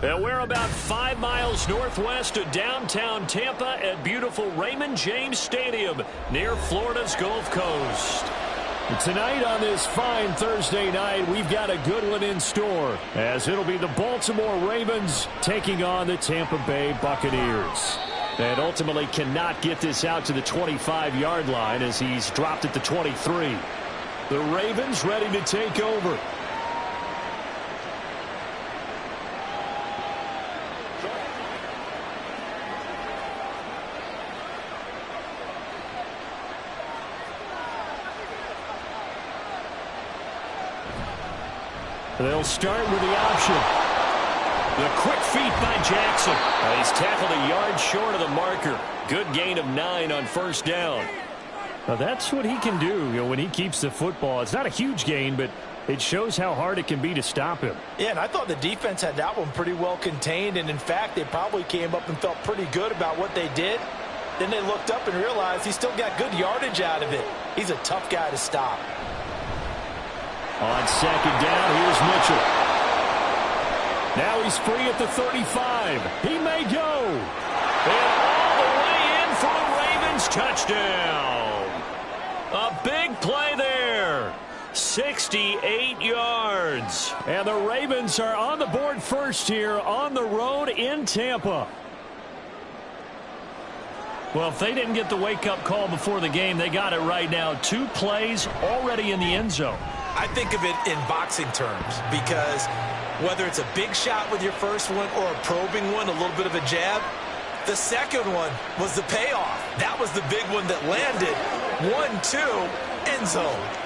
And we're about 5 miles northwest of downtown Tampa at beautiful Raymond James Stadium near Florida's Gulf Coast. Tonight on this fine Thursday night, we've got a good one in store, as it'll be the Baltimore Ravens taking on the Tampa Bay Buccaneers. And ultimately cannot get this out to the 25-yard line as he's dropped at the 23. The Ravens ready to take over. They'll start with the option. The quick feet by Jackson. He's tackled a yard short of the marker. Good gain of 9 on first down. Now that's what he can do, when he keeps the football. It's not a huge gain, but it shows how hard it can be to stop him. Yeah, and I thought the defense had that one pretty well contained, and in fact, they probably came up and felt pretty good about what they did. Then they looked up and realized he still got good yardage out of it. He's a tough guy to stop. On second down, here's Mitchell. Now he's free at the 35. He may go. And all the way in for the Ravens. Touchdown. A big play there. 68 yards. And the Ravens are on the board first here on the road in Tampa. Well, if they didn't get the wake-up call before the game, they got it right now. 2 plays already in the end zone. I think of it in boxing terms because whether it's a big shot with your first one or a probing one, a little bit of a jab, the second one was the payoff. That was the big one that landed. 1-2, end zone.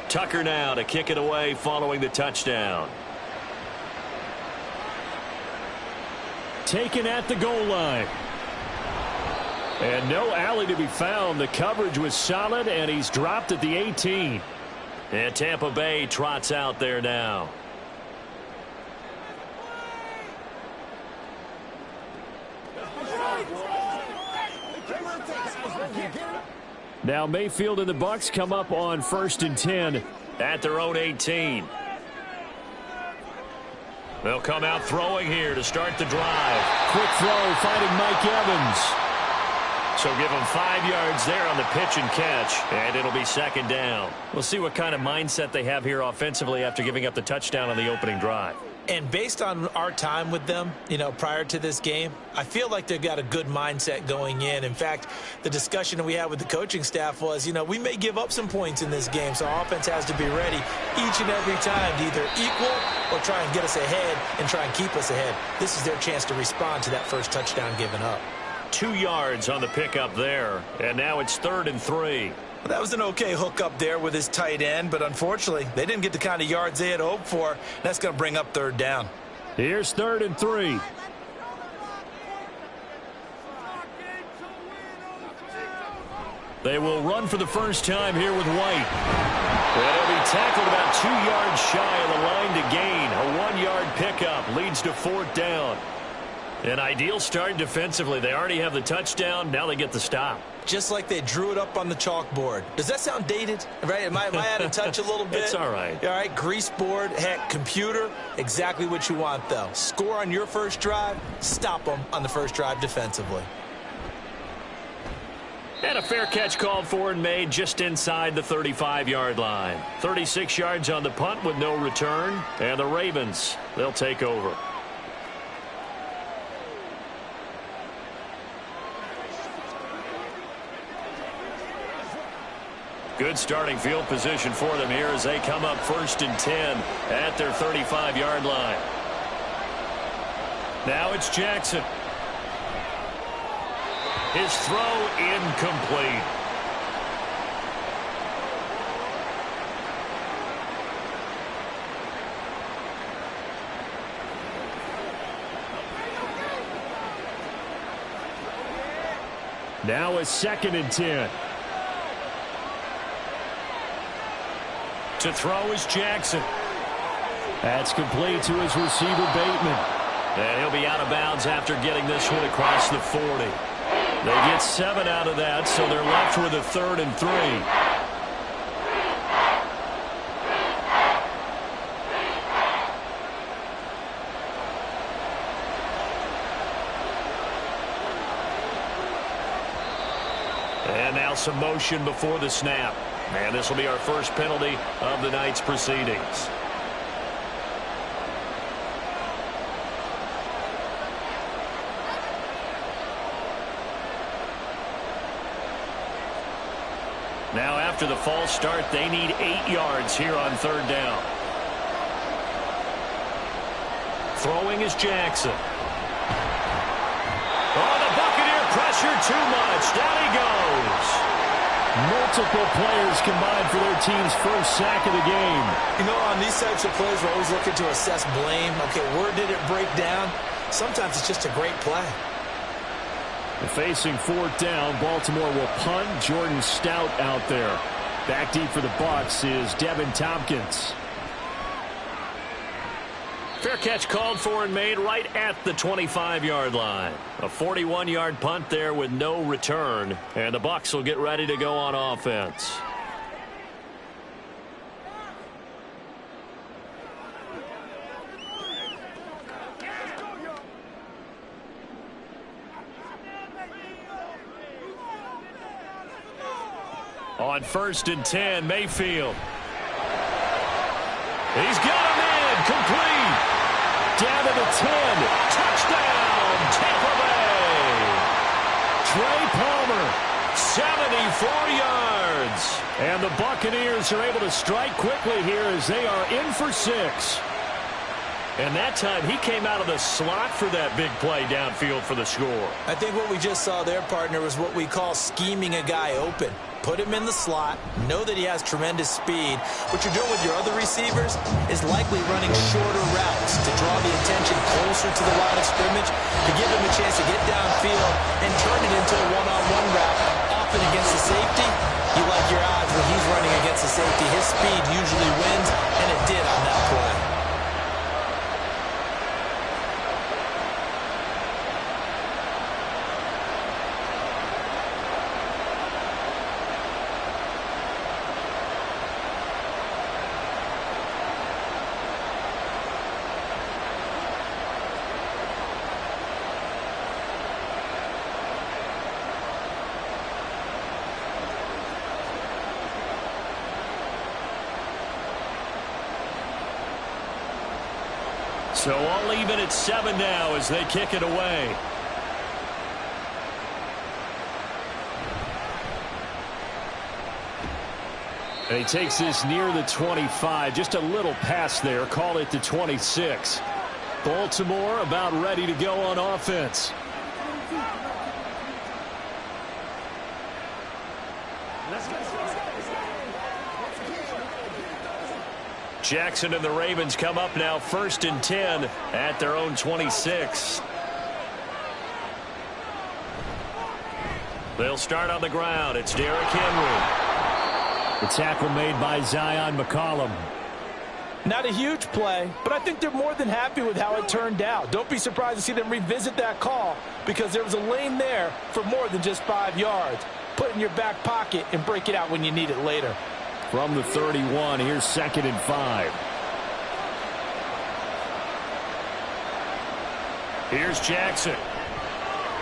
Tucker now to kick it away following the touchdown. Taken at the goal line. And no alley to be found. The coverage was solid, and he's dropped at the 18. And Tampa Bay trots out there now. Now Mayfield and the Bucs come up on 1st and 10 at their own 18. They'll come out throwing here to start the drive. Quick throw, finding Mike Evans. So give him 5 yards there on the pitch and catch, and it'll be second down. We'll see what kind of mindset they have here offensively after giving up the touchdown on the opening drive. And based on our time with them, prior to this game, I feel like they've got a good mindset going in. In fact, the discussion that we had with the coaching staff was, we may give up some points in this game, so our offense has to be ready each and every time to either equal or try and get us ahead and try and keep us ahead. This is their chance to respond to that first touchdown given up. 2 yards on the pickup there, and now it's 3rd and 3. Well, that was an okay hook up there with his tight end, but unfortunately, they didn't get the kind of yards they had hoped for. That's going to bring up 3rd down. Here's 3rd and 3. They will run for the first time here with White. They'll be tackled about 2 yards shy of the line to gain. A 1-yard pickup leads to 4th down. An ideal start defensively. They already have the touchdown. Now they get the stop. Just like they drew it up on the chalkboard. Does that sound dated? Right? Am I out of touch a little bit? It's all right. All right, grease board, heck, computer, exactly what you want, though. Score on your first drive, stop them on the first drive defensively. And a fair catch called for and made just inside the 35-yard line. 36 yards on the punt with no return. And the Ravens, they'll take over. Good starting field position for them here as they come up 1st and 10 at their 35-yard line. Now it's Jackson. His throw incomplete. Now a 2nd and 10. To throw is Jackson. That's complete to his receiver, Bateman. And he'll be out of bounds after getting this one across the 40. They get 7 out of that, so they're left with a 3rd and 3. And now some motion before the snap. And this will be our first penalty of the night's proceedings. Now after the false start, they need 8 yards here on 3rd down. Throwing is Jackson. Oh, the Buccaneer pressure too much. Down he goes. Multiple players combined for their team's first sack of the game. You know, on these types of plays, we're always looking to assess blame. Okay, where did it break down? Sometimes it's just a great play. Facing 4th down, Baltimore will punt. Jordan Stout out there. Back deep for the BUCS is Devin Tompkins. Fair catch called for and made right at the 25-yard line. A 41-yard punt there with no return. And the BUCS will get ready to go on offense. On 1st and 10, Mayfield. He's got him in. Complete. Down to the 10. Touchdown, Tampa Bay. Trey Palmer, 74 yards. And the Buccaneers are able to strike quickly here as they are in for 6. And that time he came out of the slot for that big play downfield for the score. I think what we just saw there, partner, was what we call scheming a guy open. Put him in the slot, know that he has tremendous speed. What you're doing with your other receivers is likely running shorter routes to draw the attention closer to the line of scrimmage, to give him a chance to get downfield and turn it into a one-on-one route. Often against the safety, you like your odds when he's running against the safety. His speed usually wins, and it did on that play. So all even at 7 now as they kick it away. And he takes this near the 25. Just a little pass there. Call it the 26. Baltimore about ready to go on offense. Jackson and the Ravens come up now 1st and 10 at their own 26. They'll start on the ground. It's Derrick Henry. The tackle made by Zion McCollum. Not a huge play, but I think they're more than happy with how it turned out. Don't be surprised to see them revisit that call because there was a lane there for more than just 5 yards. Put it in your back pocket and break it out when you need it later. From the 31, here's 2nd and 5. Here's Jackson.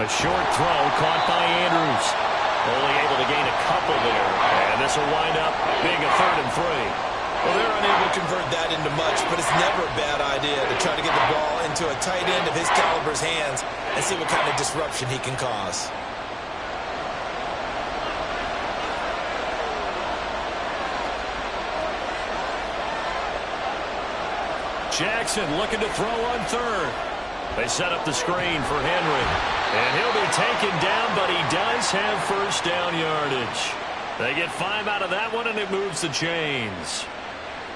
A short throw caught by Andrews. Only able to gain a couple there. And this will wind up being a 3rd and 3. Well, they're unable to convert that into much, but it's never a bad idea to try to get the ball into a tight end of his caliber's hands and see what kind of disruption he can cause. Jackson looking to throw on 3rd. They set up the screen for Henry. And he'll be taken down, but he does have 1st down yardage. They get 5 out of that one, and it moves the chains.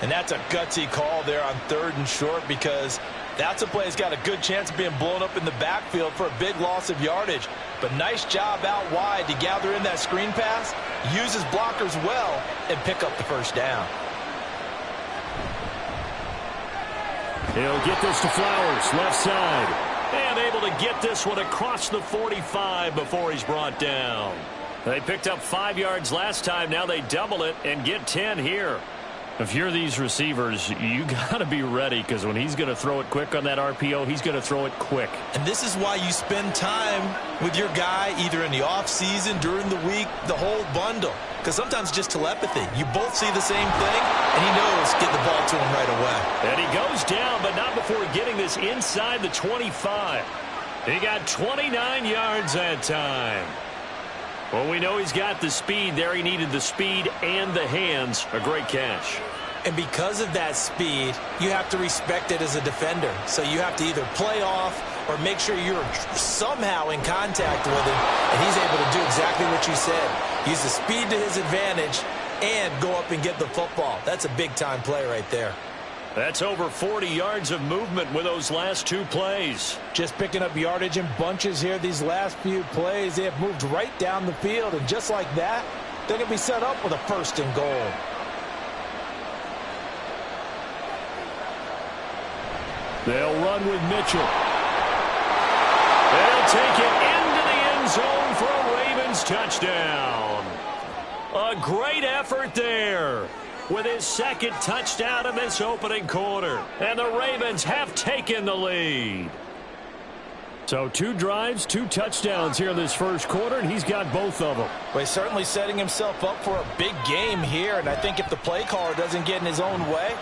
And that's a gutsy call there on 3rd and short because that's a play that's got a good chance of being blown up in the backfield for a big loss of yardage. But nice job out wide to gather in that screen pass, use his blockers well, and pick up the first down. He'll get this to Flowers, left side. And able to get this one across the 45 before he's brought down. They picked up 5 yards last time. Now they double it and get 10 here. If you're these receivers, you got to be ready, because when he's going to throw it quick on that RPO, he's going to throw it quick. And this is why you spend time with your guy either in the offseason, during the week, the whole bundle. Because sometimes just telepathy. You both see the same thing, and he knows get the ball to him right away. And he goes down, but not before getting this inside the 25. He got 29 yards that time. Well, we know he's got the speed there. He needed the speed and the hands. A great catch. And because of that speed, you have to respect it as a defender. So you have to either play off or make sure you're somehow in contact with him, and he's able to do exactly what you said. Use the speed to his advantage and go up and get the football. That's a big-time play right there. That's over 40 yards of movement with those last 2 plays. Just picking up yardage in bunches here these last few plays. They have moved right down the field, and just like that, they're going to be set up with a 1st and goal. They'll run with Mitchell. They'll take it into the end zone for a Ravens touchdown. A great effort there with his 2nd touchdown in this opening quarter. And the Ravens have taken the lead. So 2 drives, 2 touchdowns here in this first quarter, and he's got both of them. Well, he's certainly setting himself up for a big game here, and I think if the play caller doesn't get in his own way,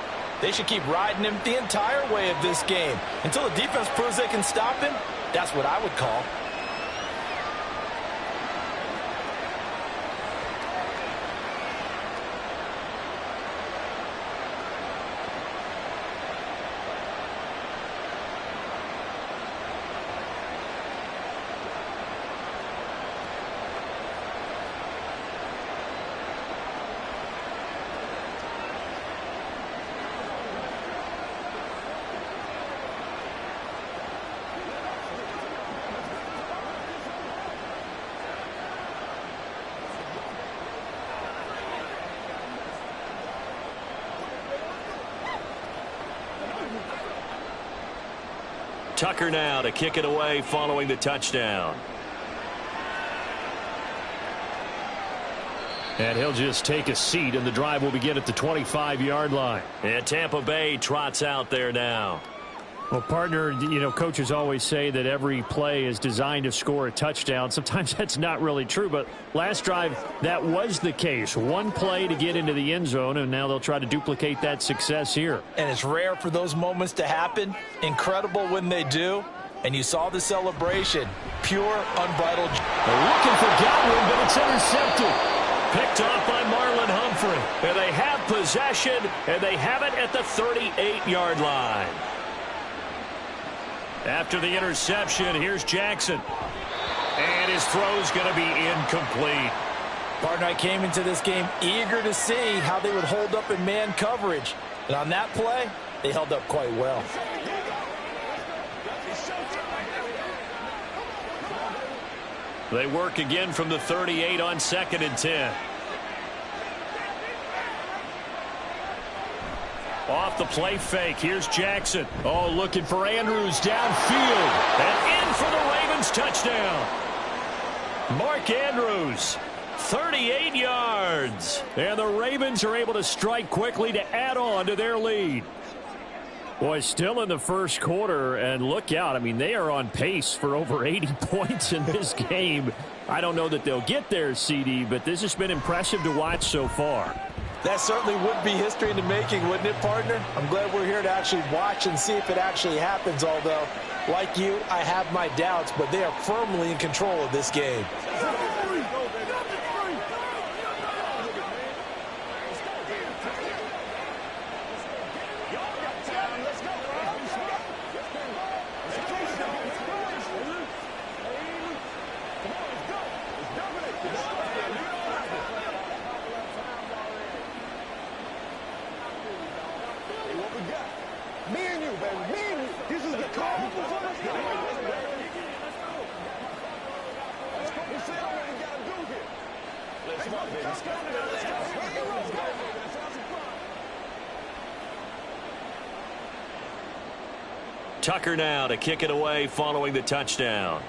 they should keep riding him the entire way of this game. Until the defense proves they can stop him, that's what I would call. Tucker now to kick it away following the touchdown. And he'll just take a seat, and the drive will begin at the 25-yard line. And Tampa Bay trots out there now. Well, partner, you know, coaches always say that every play is designed to score a touchdown. Sometimes that's not really true, but last drive, that was the case. 1 play to get into the end zone, and now they'll try to duplicate that success here. And it's rare for those moments to happen. Incredible when they do. And you saw the celebration. Pure, unbridled. They're looking for Godwin, but it's intercepted. Picked off by Marlon Humphrey. And they have possession, and they have it at the 38-yard line. After the interception, here's Jackson. And his throw's going to be incomplete. Partner, I came into this game eager to see how they would hold up in man coverage. And on that play, they held up quite well. They work again from the 38 on 2nd and 10. Off the play fake. Here's Jackson. Oh, looking for Andrews downfield. And in for the Ravens touchdown. Mark Andrews, 38 yards. And the Ravens are able to strike quickly to add on to their lead. Boy, still in the first quarter, and look out. I mean, they are on pace for over 80 points in this game. I don't know that they'll get there, CD, but this has been impressive to watch so far. That certainly would be history in the making, wouldn't it, partner? I'm glad we're here to actually watch and see if it actually happens, although, like you, I have my doubts, but they are firmly in control of this game. Tucker now to kick it away following the touchdown.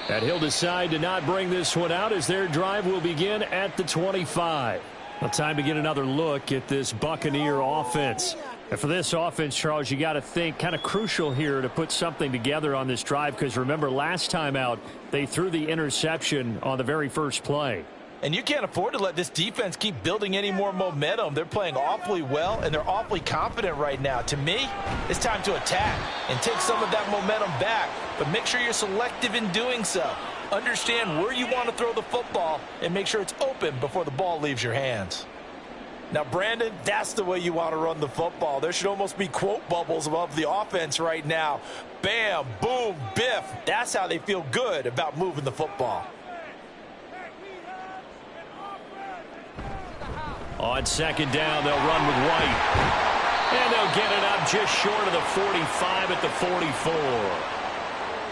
And he'll decide to not bring this one out as their drive will begin at the 25. Well, time to get another look at this Buccaneer offense. And for this offense, Charles, you got to think kind of crucial here to put something together on this drive, because remember last time out they threw the interception on the very first play. And you can't afford to let this defense keep building any more momentum. They're playing awfully well, and they're awfully confident right now. To me, it's time to attack and take some of that momentum back, but make sure you're selective in doing so. Understand where you want to throw the football and make sure it's open before the ball leaves your hands. Now, Brandon, that's the way you want to run the football. There should almost be quote bubbles above the offense right now. Bam, boom, biff. That's how they feel good about moving the football. On second down, they'll run with White. And they'll get it up just short of the 45 at the 44.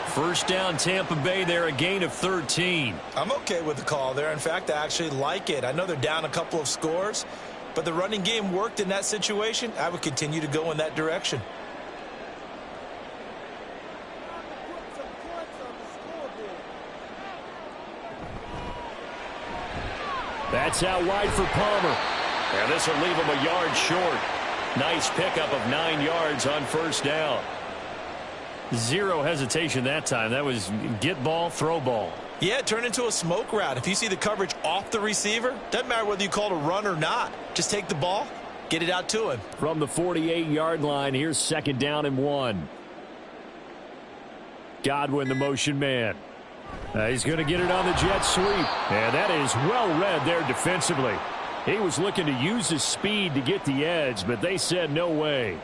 First down, Tampa Bay there, a gain of 13. I'm okay with the call there. In fact, I actually like it. I know they're down a couple of scores, but the running game worked in that situation. I would continue to go in that direction. That's out wide for Palmer. And this will leave him a yard short. Nice pickup of 9 yards on first down. Zero hesitation that time. That was get ball, throw ball. Yeah, it turned into a smoke route. If you see the coverage off the receiver, doesn't matter whether you call it a run or not. Just take the ball, get it out to him. From the 48-yard line, here's second down and 1. Godwin, the motion man. He's going to get it on the jet sweep. And that is well read there defensively. He was looking to use his speed to get the edge, but they said no way.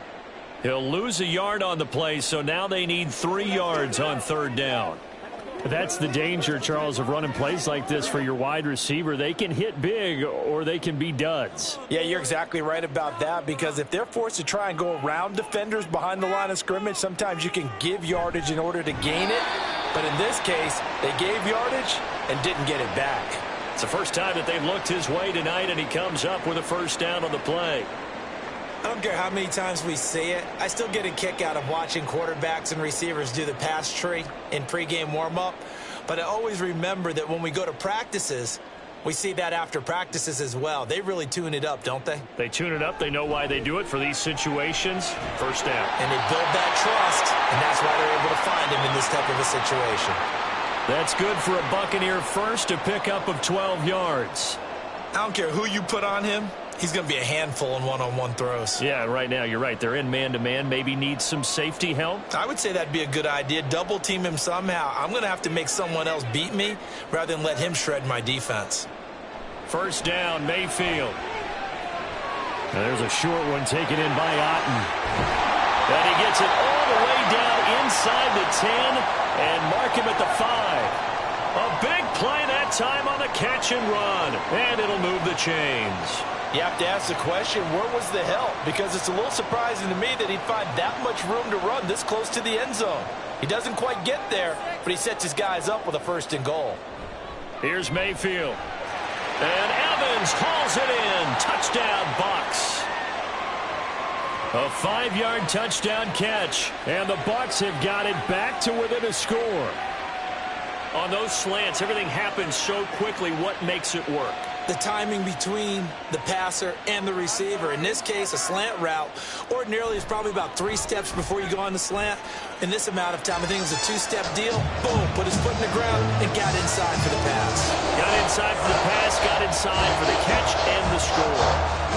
He'll lose a yard on the play, so now they need 3 yards on third down. That's the danger, Charles, of running plays like this for your wide receiver. They can hit big or they can be duds. Yeah, you're exactly right about that, because if they're forced to try and go around defenders behind the line of scrimmage, sometimes you can give yardage in order to gain it. But in this case, they gave yardage and didn't get it back. It's the first time that they've looked his way tonight, and he comes up with a first down on the play. I don't care how many times we see it. I still get a kick out of watching quarterbacks and receivers do the pass tree in pregame warm-up. But I always remember that when we go to practices, we see that after practices as well. They really tune it up, don't they? They tune it up. They know why they do it for these situations. First down. And they build that trust, and that's why they're able to find him in this type of a situation. That's good for a Buccaneer first, a pickup of 12 yards. I don't care who you put on him. He's going to be a handful in one-on-one throws. Yeah, right now, you're right. They're in man-to-man. Maybe need some safety help. I would say that'd be a good idea. Double team him somehow. I'm going to have to make someone else beat me rather than let him shred my defense. First down, Mayfield. Now there's a short one taken in by Otten. And he gets it all the way down inside the 10 and mark him at the 5. A big play that time on the catch and run. And it'll move the chains. You have to ask the question, where was the help? Because it's a little surprising to me that he'd find that much room to run this close to the end zone. He doesn't quite get there, but he sets his guys up with a first and goal. Here's Mayfield. And Evans hauls it in. Touchdown, Bucs. A 5-yard touchdown catch. And the Bucs have got it back to within a score. On those slants, everything happens so quickly. What makes it work? The timing between the passer and the receiver. In this case, a slant route ordinarily is probably about 3 steps before you go on the slant. In this amount of time, I think it was a 2-step deal. Boom, put his foot in the ground and got inside for the pass. Got inside for the pass, got inside for the catch and the score.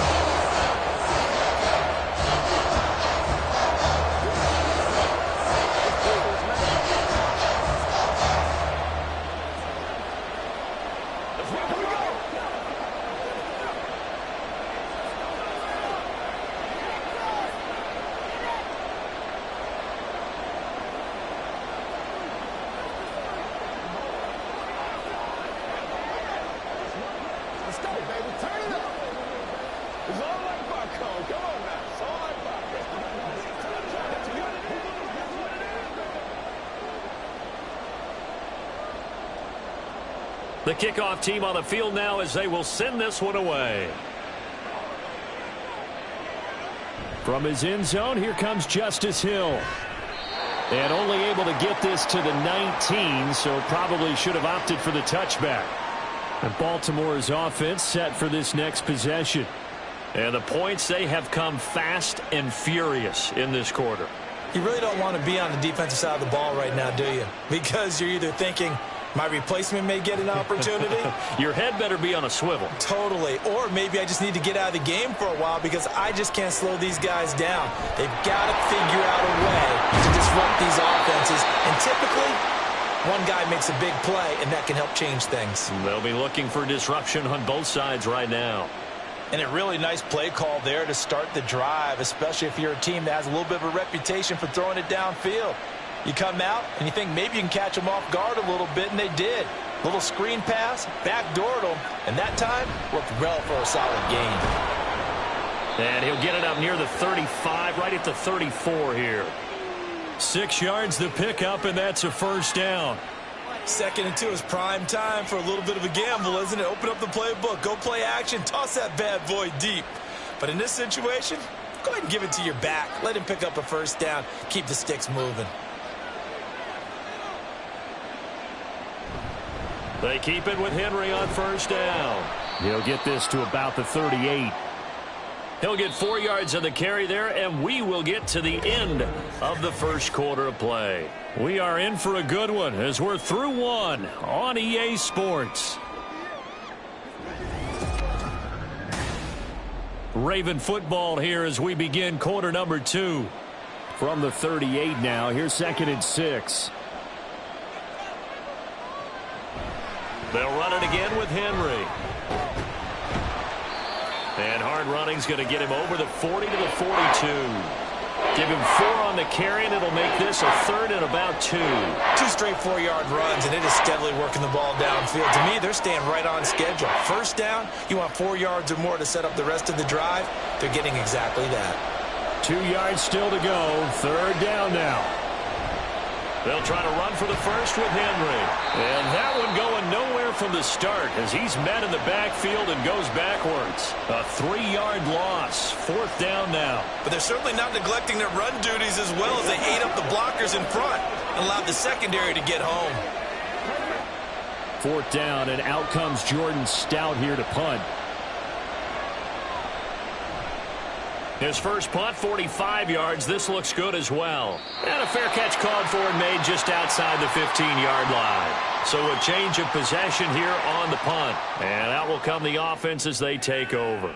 The kickoff team on the field now as they will send this one away. From his end zone, here comes Justice Hill. And only able to get this to the 19, so probably should have opted for the touchback. And Baltimore's offense set for this next possession. And the points, they have come fast and furious in this quarter. You really don't want to be on the defensive side of the ball right now, do you? Because you're either thinking, my replacement may get an opportunity. Your head better be on a swivel. Totally. Or maybe I just need to get out of the game for a while because I just can't slow these guys down. They've got to figure out a way to disrupt these offenses. And typically, one guy makes a big play, and that can help change things. They'll be looking for disruption on both sides right now. And a really nice play call there to start the drive, especially if you're a team that has a little bit of a reputation for throwing it downfield. You come out and you think maybe you can catch them off guard a little bit, and they did. Little screen pass, backdoored them, and that time worked well for a solid gain. And he'll get it up near the 35, right at the 34 here. 6 yards the pickup, and that's a first down. 2nd and 2 is prime time for a little bit of a gamble, isn't it? Open up the playbook, go play action, toss that bad boy deep. But in this situation, go ahead and give it to your back. Let him pick up a first down. Keep the sticks moving. They keep it with Henry on first down. He'll get this to about the 38. He'll get 4 yards on the carry there, and we will get to the end of the first quarter of play. We are in for a good one as we're through one on EA Sports. Raven football here as we begin quarter number 2. From the 38 now, here's 2nd and 6. They'll run it again with Henry. And hard running's going to get him over the 40 to the 42. Give him 4 on the carry, and it'll make this a 3rd and about 2. 2 straight 4-yard runs, and it is steadily working the ball downfield. To me, they're staying right on schedule. First down, you want 4 yards or more to set up the rest of the drive. They're getting exactly that. 2 yards still to go. 3rd down now. They'll try to run for the first with Henry. And that one going nowhere from the start as he's met in the backfield and goes backwards. A 3-yard loss. 4th down now. But they're certainly not neglecting their run duties as well as they ate up the blockers in front and allowed the secondary to get home. 4th down, and out comes Jordan Stout here to punt. His first punt, 45 yards. This looks good as well. And a fair catch called for and made just outside the 15-yard line. So a change of possession here on the punt. And out will come the offense as they take over.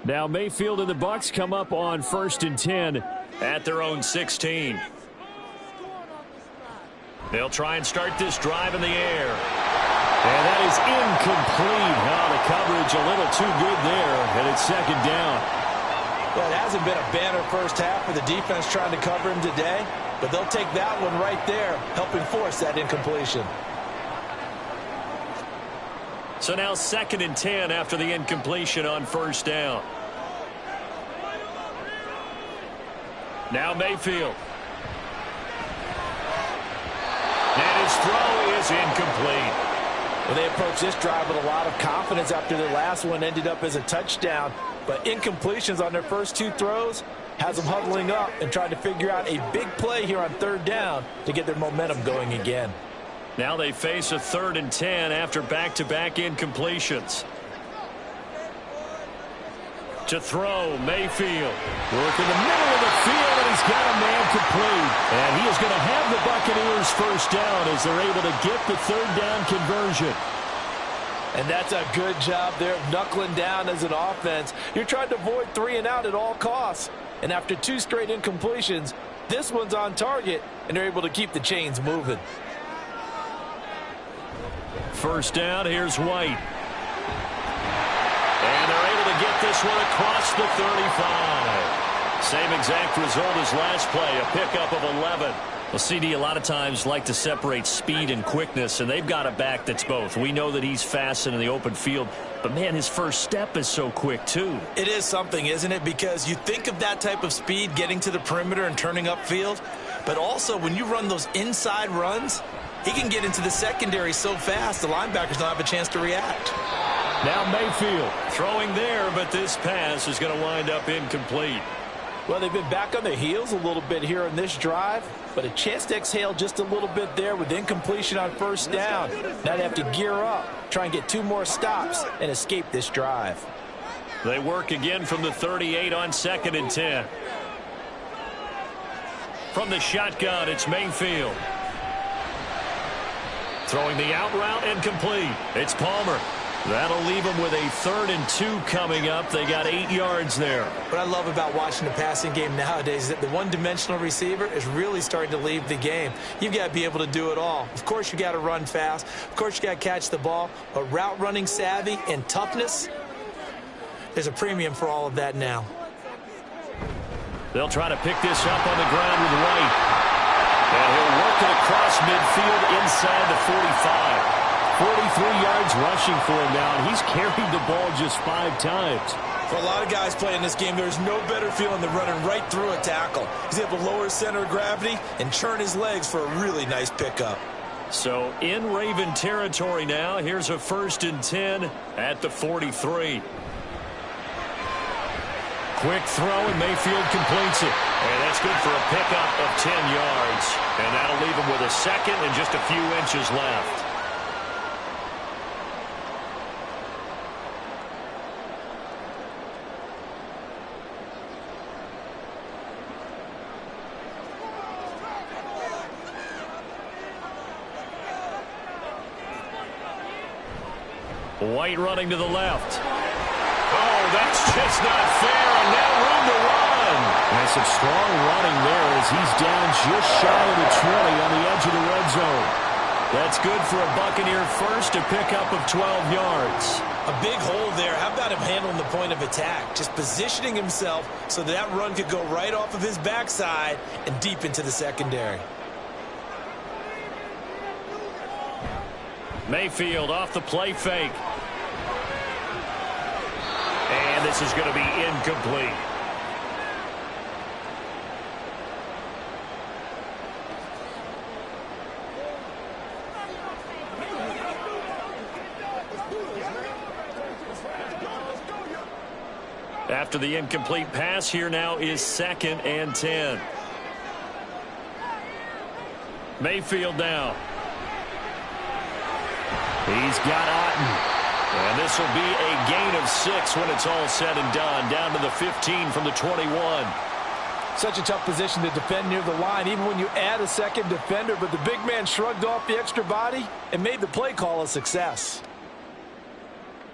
Now Mayfield and the Bucs come up on 1st and 10 at their own 16. They'll try and start this drive in the air. And that is incomplete. Oh, the coverage a little too good there, and it's 2nd down. Well, it hasn't been a banner first half for the defense trying to cover him today, but they'll take that one right there, helping force that incompletion. So now 2nd and 10 after the incompletion on 1st down. Now Mayfield. And his throw is incomplete. Well, they approached this drive with a lot of confidence after their last one ended up as a touchdown. But incompletions on their first 2 throws has them huddling up and trying to figure out a big play here on 3rd down to get their momentum going again. Now they face a 3rd and 10 after back-to-back incompletions. To throw, Mayfield. Work in the middle of the field, and he's got a man complete. And he is going to have the Buccaneers first down as they're able to get the 3rd down conversion. And that's a good job there of knuckling down as an offense. You're trying to avoid 3 and out at all costs. And after 2 straight incompletions, this one's on target, and they're able to keep the chains moving. First down, here's White. And they're able to get this one across the 35. Same exact result as last play, a pickup of 11. Well, CD, a lot of times like to separate speed and quickness, and they've got a back that's both. We know that he's fast in the open field, but, man, his first step is so quick, too. It is something, isn't it? Because you think of that type of speed getting to the perimeter and turning upfield, but also when you run those inside runs, he can get into the secondary so fast the linebackers don't have a chance to react. Now Mayfield throwing there, but this pass is going to wind up incomplete. Well, they've been back on their heels a little bit here in this drive, but a chance to exhale just a little bit there with incompletion on first down. Now they have to gear up, try and get 2 more stops, and escape this drive. They work again from the 38 on 2nd and 10. From the shotgun, it's Mayfield. Throwing the out route and complete. It's Palmer. That'll leave them with a 3rd and 2 coming up. They got 8 yards there. What I love about watching the passing game nowadays is that the one-dimensional receiver is really starting to leave the game. You've got to be able to do it all. Of course, you got to run fast. Of course, you got to catch the ball. But route running savvy and toughness, there's a premium for all of that now. They'll try to pick this up on the ground with White. And he'll work it across midfield inside the 45. 43 yards rushing for him now, and he's carried the ball just 5 times. For a lot of guys playing this game, there's no better feeling than running right through a tackle. He's able to lower his center of gravity and churn his legs for a really nice pickup. So in Raven territory now, here's a 1st and 10 at the 43. Quick throw, and Mayfield completes it. And that's good for a pickup of 10 yards. And that'll leave him with a 2nd and just a few inches left. White running to the left. Oh, that's just not fair, and now room to run. And some strong running there as he's down just shy of the 20 on the edge of the red zone. That's good for a Buccaneer first, a pickup of 12 yards. A big hole there. How about him handling the point of attack? Just positioning himself so that run could go right off of his backside and deep into the secondary. Mayfield off the play fake. And this is going to be incomplete. After the incomplete pass, here now is 2nd and 10. Mayfield now. He's got Otten. And this will be a gain of 6 when it's all said and done. Down to the 15 from the 21. Such a tough position to defend near the line, even when you add a 2nd defender. But the big man shrugged off the extra body and made the play call a success.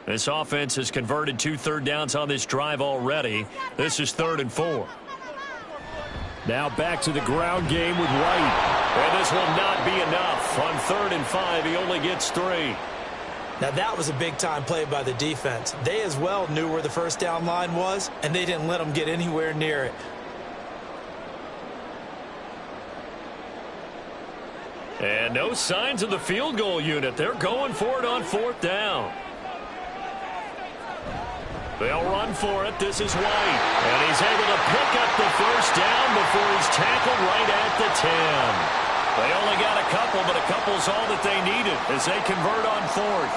This offense has converted 2 third downs on this drive already. This is 3rd and 4. Now back to the ground game with White. And this will not be enough. On 3rd and 5, he only gets 3. Now that was a big-time play by the defense. They as well knew where the first down line was, and they didn't let them get anywhere near it. And no signs of the field goal unit. They're going for it on 4th down. They'll run for it. This is White. And he's able to pick up the first down before he's tackled right at the 10. They only got a couple, but a couple's all that they needed as they convert on 4th.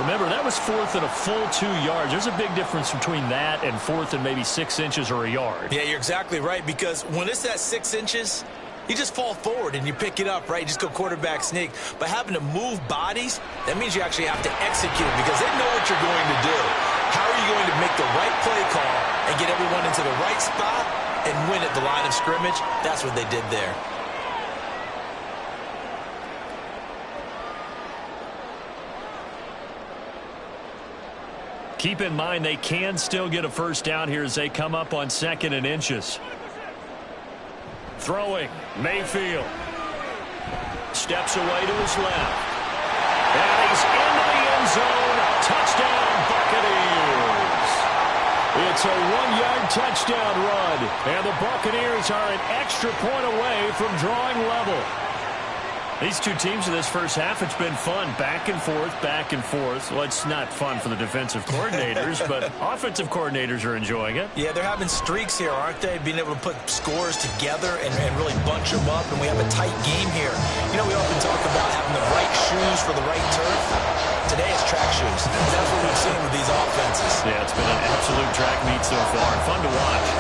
Remember, that was 4th and a full 2 yards. There's a big difference between that and 4th and maybe 6 inches or a yard. Yeah, you're exactly right, because when it's that 6 inches, you just fall forward and you pick it up, right? You just go quarterback sneak. But having to move bodies, that means you actually have to execute because they know what you're going to do. How are you going to make the right play call and get everyone into the right spot and win at the line of scrimmage? That's what they did there. Keep in mind they can still get a first down here as they come up on 2nd and inches. Throwing, Mayfield. Steps away to his left. And he's into the end zone. Touchdown, Buccaneers. It's a 1-yard touchdown run. And the Buccaneers are an extra point away from drawing level. These two teams in this first half, it's been fun. Back and forth, back and forth. Well, it's not fun for the defensive coordinators, but offensive coordinators are enjoying it. Yeah, they're having streaks here, aren't they? Being able to put scores together and really bunch them up, and we have a tight game here. You know, we often talk about having the right shoes for the right turf. Today it's track shoes. That's what we've seen with these offenses. Yeah, it's been an absolute track meet so far. Fun to watch.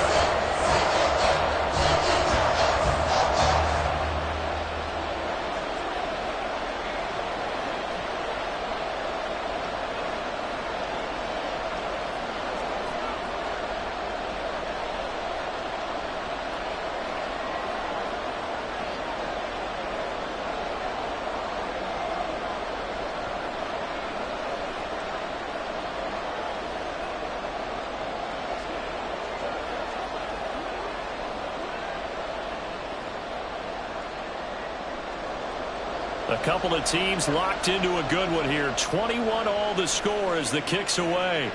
A couple of teams locked into a good one here. 21 all the score as the kick's away.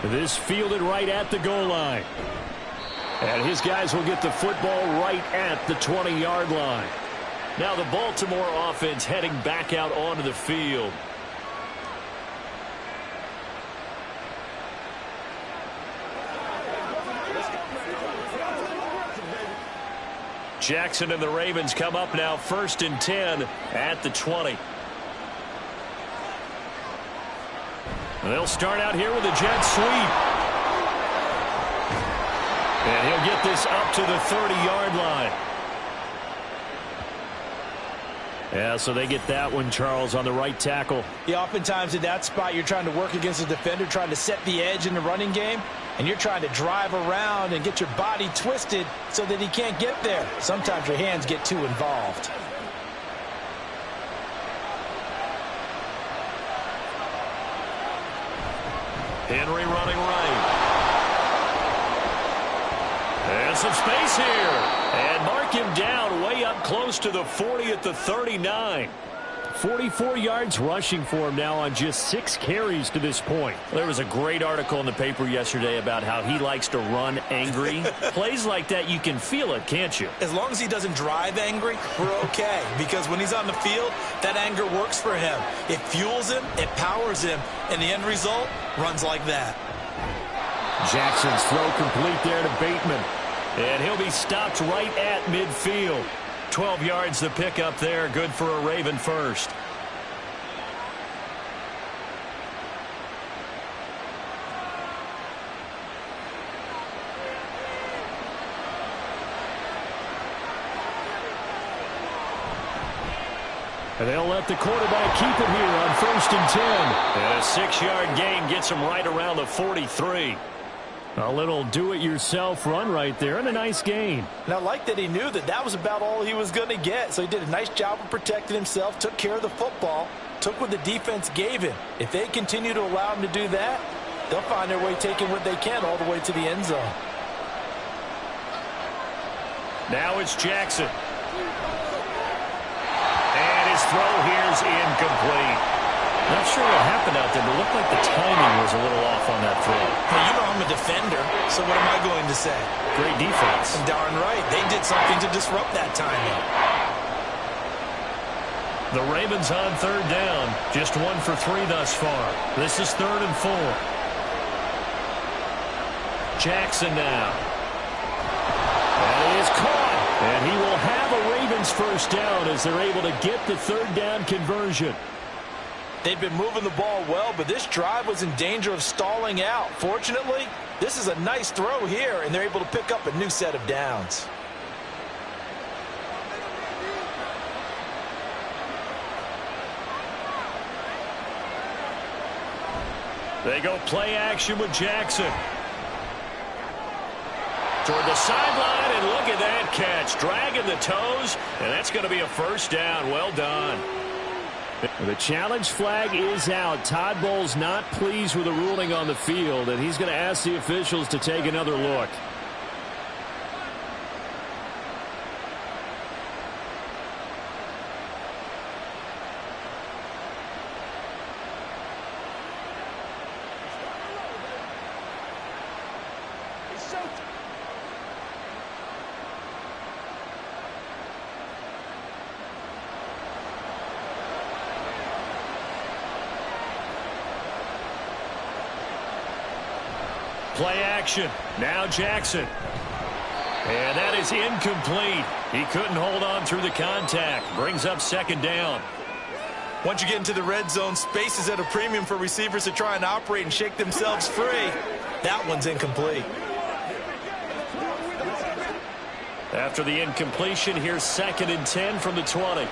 This fielded right at the goal line. And his guys will get the football right at the 20-yard line. Now the Baltimore offense heading back out onto the field. Jackson and the Ravens come up now 1st and 10 at the 20. They'll start out here with a jet sweep. And he'll get this up to the 30-yard line. Yeah, so they get that one, Charles, on the right tackle. Yeah, oftentimes in that spot, you're trying to work against a defender, trying to set the edge in the running game, and you're trying to drive around and get your body twisted so that he can't get there. Sometimes your hands get too involved. Henry running right. And some space here. And mark him down way up close to the 40 at the 39. 44 yards rushing for him now on just 6 carries to this point. There was a great article in the paper yesterday about how he likes to run angry. Plays like that, you can feel it, can't you? As long as he doesn't drive angry, we're okay. Because when he's on the field, that anger works for him. It fuels him, it powers him, and the end result runs like that. Jackson's throw complete there to Bateman. And he'll be stopped right at midfield. 12 yards the pick up there. Good for a Raven first. And they'll let the quarterback keep it here on 1st and 10. And a 6-yard gain gets him right around the 43. A little do-it-yourself run right there, and a nice gain. And I like that he knew that that was about all he was going to get. So he did a nice job of protecting himself, took care of the football, took what the defense gave him. If they continue to allow him to do that, they'll find their way taking what they can all the way to the end zone. Now it's Jackson. And his throw here's incomplete. Not sure what happened out there, but it looked like the timing was a little off on that throw. Hey, you know I'm a defender, so what am I going to say? Great defense. Darn right. They did something to disrupt that timing. The Ravens on 3rd down. Just 1 for 3 thus far. This is 3rd and 4. Jackson now. That is caught. And he will have a Ravens first down as they're able to get the 3rd down conversion. They've been moving the ball well, but this drive was in danger of stalling out. Fortunately, this is a nice throw here, and they're able to pick up a new set of downs. They go play action with Jackson. Toward the sideline, and look at that catch. Dragging the toes, and that's going to be a first down. Well done. The challenge flag is out. Todd Bowles not pleased with the ruling on the field, and he's going to ask the officials to take another look. Play action. Now Jackson. And that is incomplete. He couldn't hold on through the contact. Brings up second down. Once you get into the red zone, space is at a premium for receivers to try and operate and shake themselves free. That one's incomplete. After the incompletion, here's 2nd and 10 from the 20.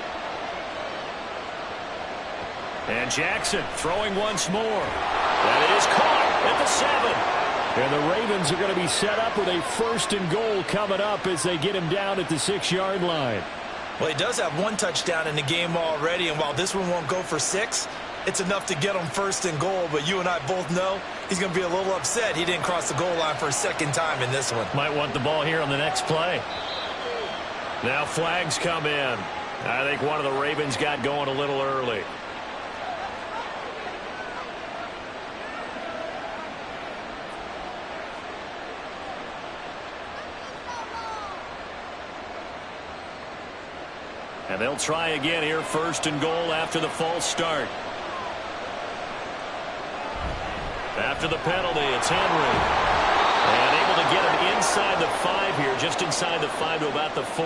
And Jackson throwing once more. That is caught at the 7. And the Ravens are going to be set up with a 1st and goal coming up as they get him down at the 6-yard line. Well, he does have 1 touchdown in the game already, and while this one won't go for 6, it's enough to get him 1st and goal. But you and I both know he's going to be a little upset he didn't cross the goal line for a 2nd time in this one. Might want the ball here on the next play. Now flags come in. I think one of the Ravens got going a little early. And they'll try again here, 1st and goal after the false start. After the penalty, it's Henry. And able to get him inside the 5 here, just inside the 5 to about the 4.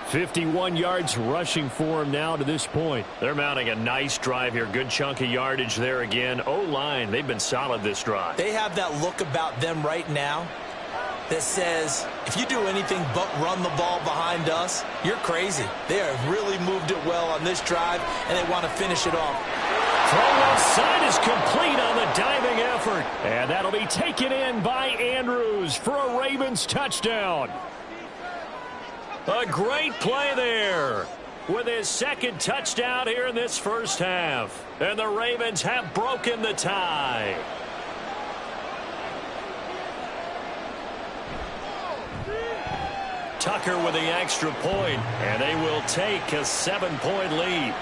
51 yards rushing for him now to this point. They're mounting a nice drive here. Good chunk of yardage there again. O-line, they've been solid this drive. They have that look about them right now that says, if you do anything but run the ball behind us, you're crazy. They have really moved it well on this drive, and they want to finish it off. Throw outside is complete on the diving effort. And that'll be taken in by Andrews for a Ravens touchdown. A great play there with his 2nd touchdown here in this first half. And the Ravens have broken the tie. Tucker with the extra point, and they will take a 7-point lead.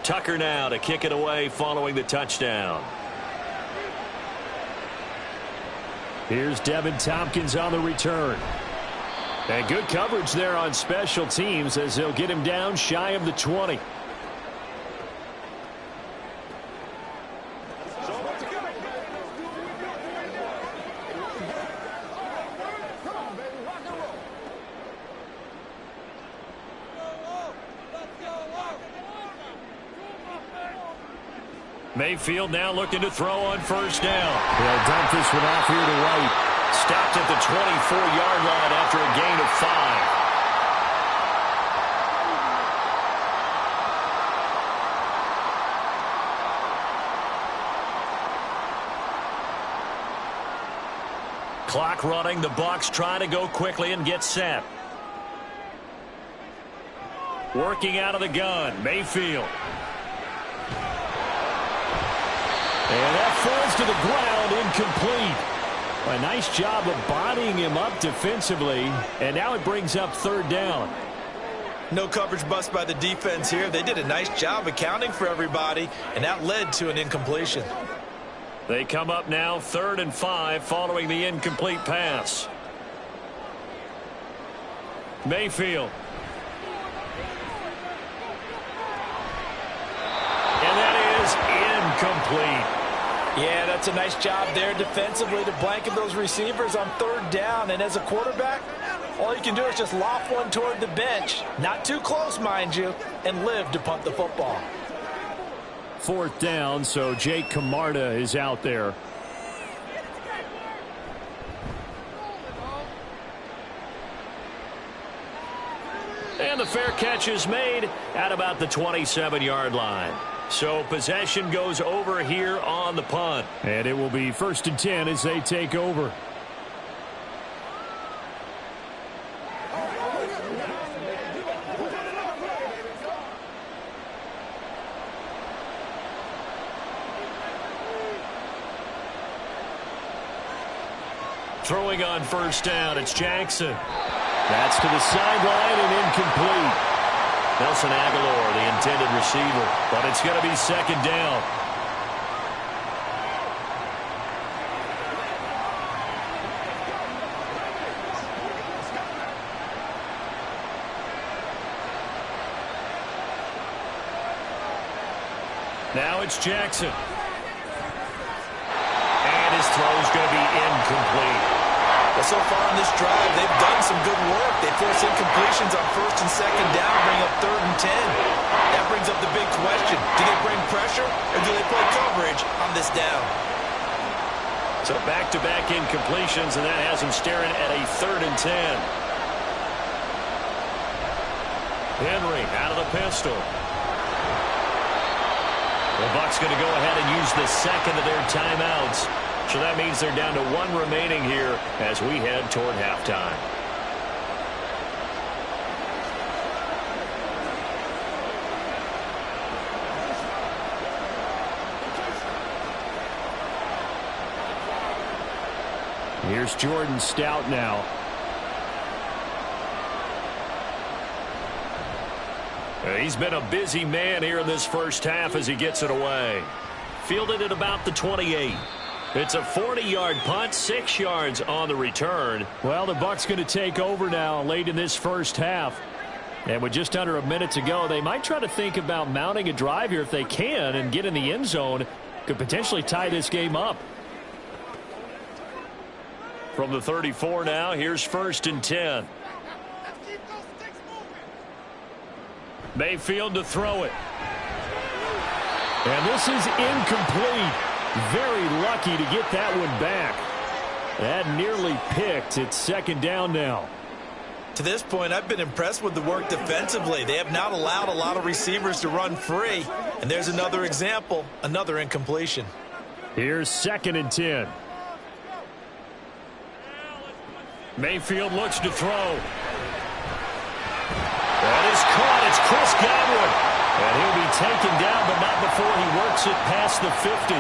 Tucker now to kick it away following the touchdown. Here's Devin Tompkins on the return. And good coverage there on special teams as they'll get him down shy of the 20. Mayfield now looking to throw on 1st down. They'll dump this one off here to right. Stopped at the 24-yard line after a gain of 5. Clock running. The Bucs trying to go quickly and get set. Working out of the gun. Mayfield. And that falls to the ground, incomplete. A nice job of bodying him up defensively, and now it brings up 3rd down. No coverage bust by the defense here. They did a nice job accounting for everybody, and that led to an incompletion. They come up now 3rd and 5 following the incomplete pass. Mayfield. And that is incomplete. Yeah, that's a nice job there defensively to blanket those receivers on 3rd down. And as a quarterback, all you can do is just loft one toward the bench. Not too close, mind you, and live to punt the football. 4th down, so Jake Camarda is out there. And the fair catch is made at about the 27-yard line. So possession goes over here on the punt. And it will be 1st and 10 as they take over. Throwing on 1st down, it's Jackson. That's to the sideline and incomplete. Nelson Aguilar, the intended receiver, but it's going to be 2nd down. Now it's Jackson. And his throw's going to be incomplete. But so far in this drive, they've done some good work. They force incompletions on 1st and 2nd down, bring up 3rd and 10. That brings up the big question. Do they bring pressure or do they play coverage on this down? So back-to-back incompletions, and that has him staring at a 3rd and 10. Henry out of the pistol. The Bucs going to go ahead and use the 2nd of their timeouts. So that means they're down to 1 remaining here as we head toward halftime. Here's Jordan Stout now. He's been a busy man here in this 1st half as he gets it away. Fielded at about the 28. It's a 40-yard punt, 6 yards on the return. Well, the Bucs going to take over now late in this 1st half. And with just under a minute to go, they might try to think about mounting a drive here if they can and get in the end zone. Could potentially tie this game up. From the 34 now, here's 1st and 10. Mayfield to throw it. And this is incomplete. Very lucky to get that one back. That nearly picked. It's 2nd down now. To this point, I've been impressed with the work defensively. They have not allowed a lot of receivers to run free. And there's another example, another incompletion. Here's 2nd and 10. Mayfield looks to throw. That is caught. It's Chris Godwin. And he'll be taken down, but not before he works it past the 50.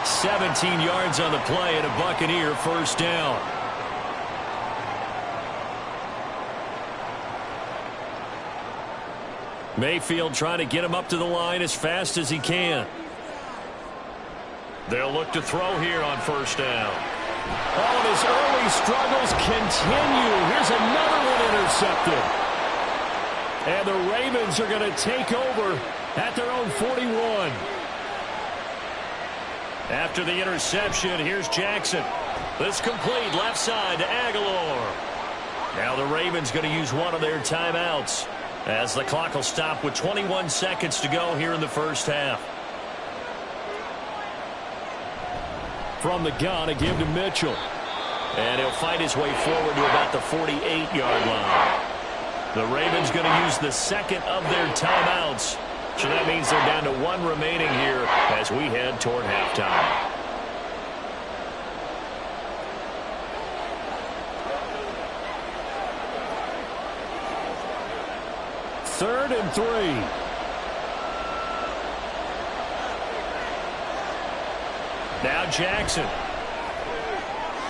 17 yards on the play and a Buccaneer 1st down. Mayfield trying to get him up to the line as fast as he can. They'll look to throw here on 1st down. Oh, and his early struggles continue. Here's another one intercepted. And the Ravens are going to take over at their own 41. After the interception, here's Jackson. This complete left side to Aguilar. Now the Ravens going to use one of their timeouts as the clock will stop with 21 seconds to go here in the 1st half. From the gun, a give to Mitchell. And he'll fight his way forward to about the 48-yard line. The Ravens going to use the 2nd of their timeouts. So that means they're down to 1 remaining here as we head toward halftime. Third and 3. Now Jackson.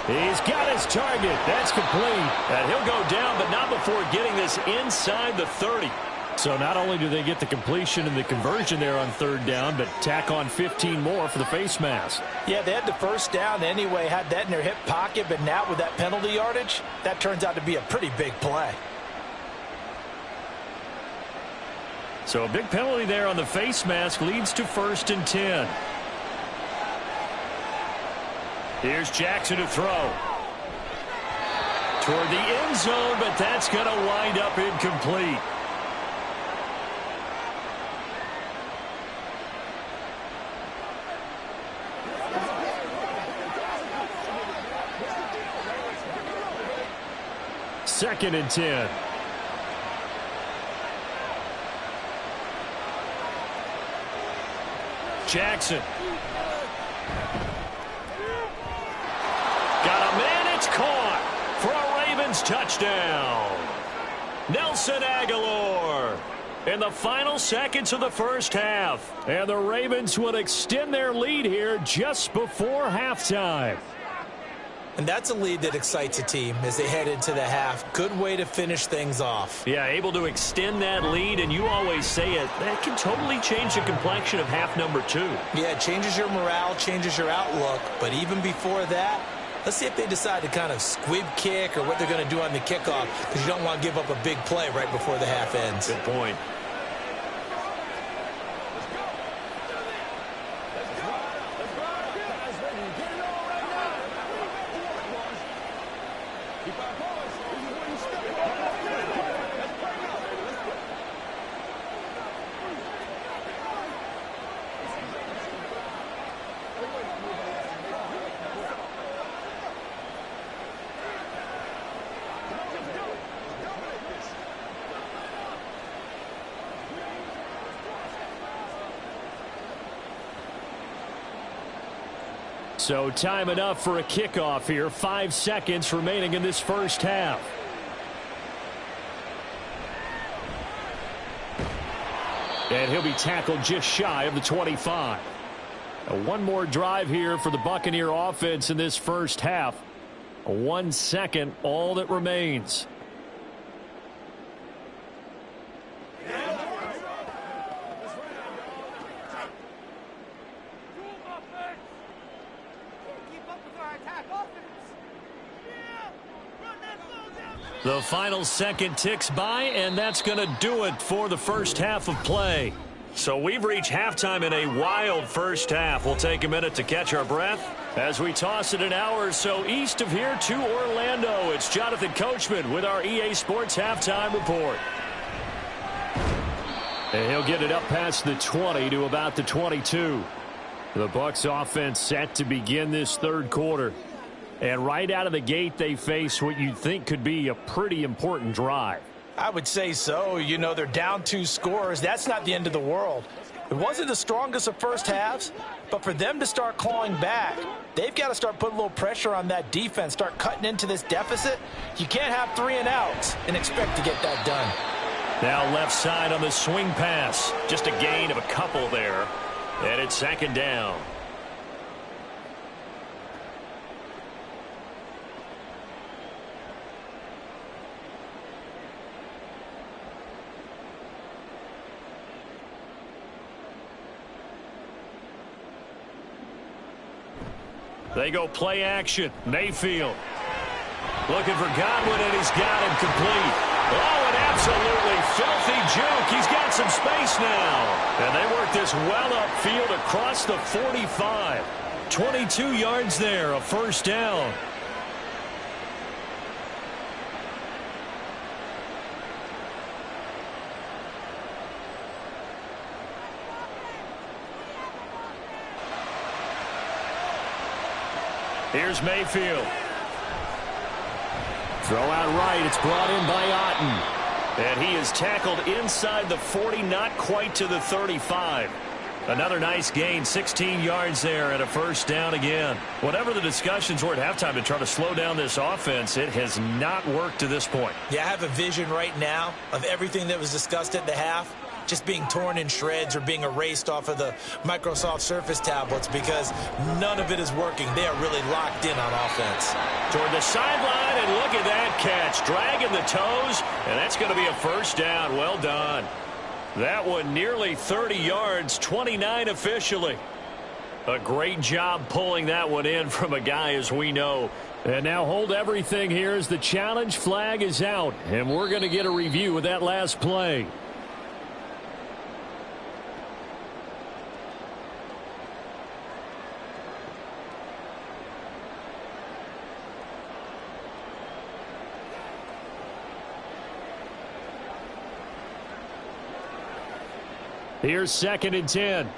He's got his target. That's complete. And he'll go down, but not before getting this inside the 30. So not only do they get the completion and the conversion there on 3rd down, but tack on 15 more for the face mask. Yeah, they had the 1st down anyway, had that in their hip pocket, but now with that penalty yardage, that turns out to be a pretty big play. So a big penalty there on the face mask leads to 1st and 10. Here's Jackson to throw. Toward the end zone, but that's going to wind up incomplete. Second and 10. Jackson. Got a man, it's caught for a Ravens touchdown. Nelson Aguilar in the final seconds of the first half. And the Ravens would extend their lead here just before halftime. And that's a lead that excites a team as they head into the half. Good way to finish things off. Yeah, able to extend that lead, and you always say it, that can totally change the complexion of half number 2. Yeah, it changes your morale, changes your outlook. But even before that, let's see if they decide to kind of squib kick or what they're going to do on the kickoff, because you don't want to give up a big play right before the half ends. Good point. So time enough for a kickoff here. 5 seconds remaining in this first half. And he'll be tackled just shy of the 25. One more drive here for the Buccaneer offense in this first half. 1 second, all that remains. The final second ticks by, and that's going to do it for the first half of play. So we've reached halftime in a wild first half. We'll take a minute to catch our breath as we toss it an hour or so east of here to Orlando. It's Jonathan Coachman with our EA Sports halftime report. And he'll get it up past the 20 to about the 22. The BUCS offense set to begin this third quarter. And right out of the gate, they face what you'd think could be a pretty important drive. I would say so. You know, they're down 2 scores. That's not the end of the world. It wasn't the strongest of first halves, but for them to start clawing back, they've got to start putting a little pressure on that defense, start cutting into this deficit. You can't have 3 and outs and expect to get that done. Now left side on the swing pass. Just a gain of a couple there. And it's second down. They go play action. Mayfield looking for Godwin, and he's got him complete. Oh, an absolutely filthy juke. He's got some space now. And they work this well upfield across the 45. 22 yards there, a first down. Here's Mayfield. Throw out right. It's brought in by Otten. And he is tackled inside the 40, not quite to the 35. Another nice gain, 16 yards there and a first down again. Whatever the discussions were at halftime to try to slow down this offense, it has not worked to this point. Yeah, I have a vision right now of everything that was discussed at the half just being torn in shreds or being erased off of the Microsoft Surface tablets because none of it is working. They are really locked in on offense. Toward the sideline, and look at that catch. Dragging the toes, and that's going to be a first down. Well done. That one nearly 30 yards, 29 officially. A great job pulling that one in from a guy, as we know. And now hold everything here as the challenge flag is out, and we're going to get a review of that last play. Here's 2nd and 10.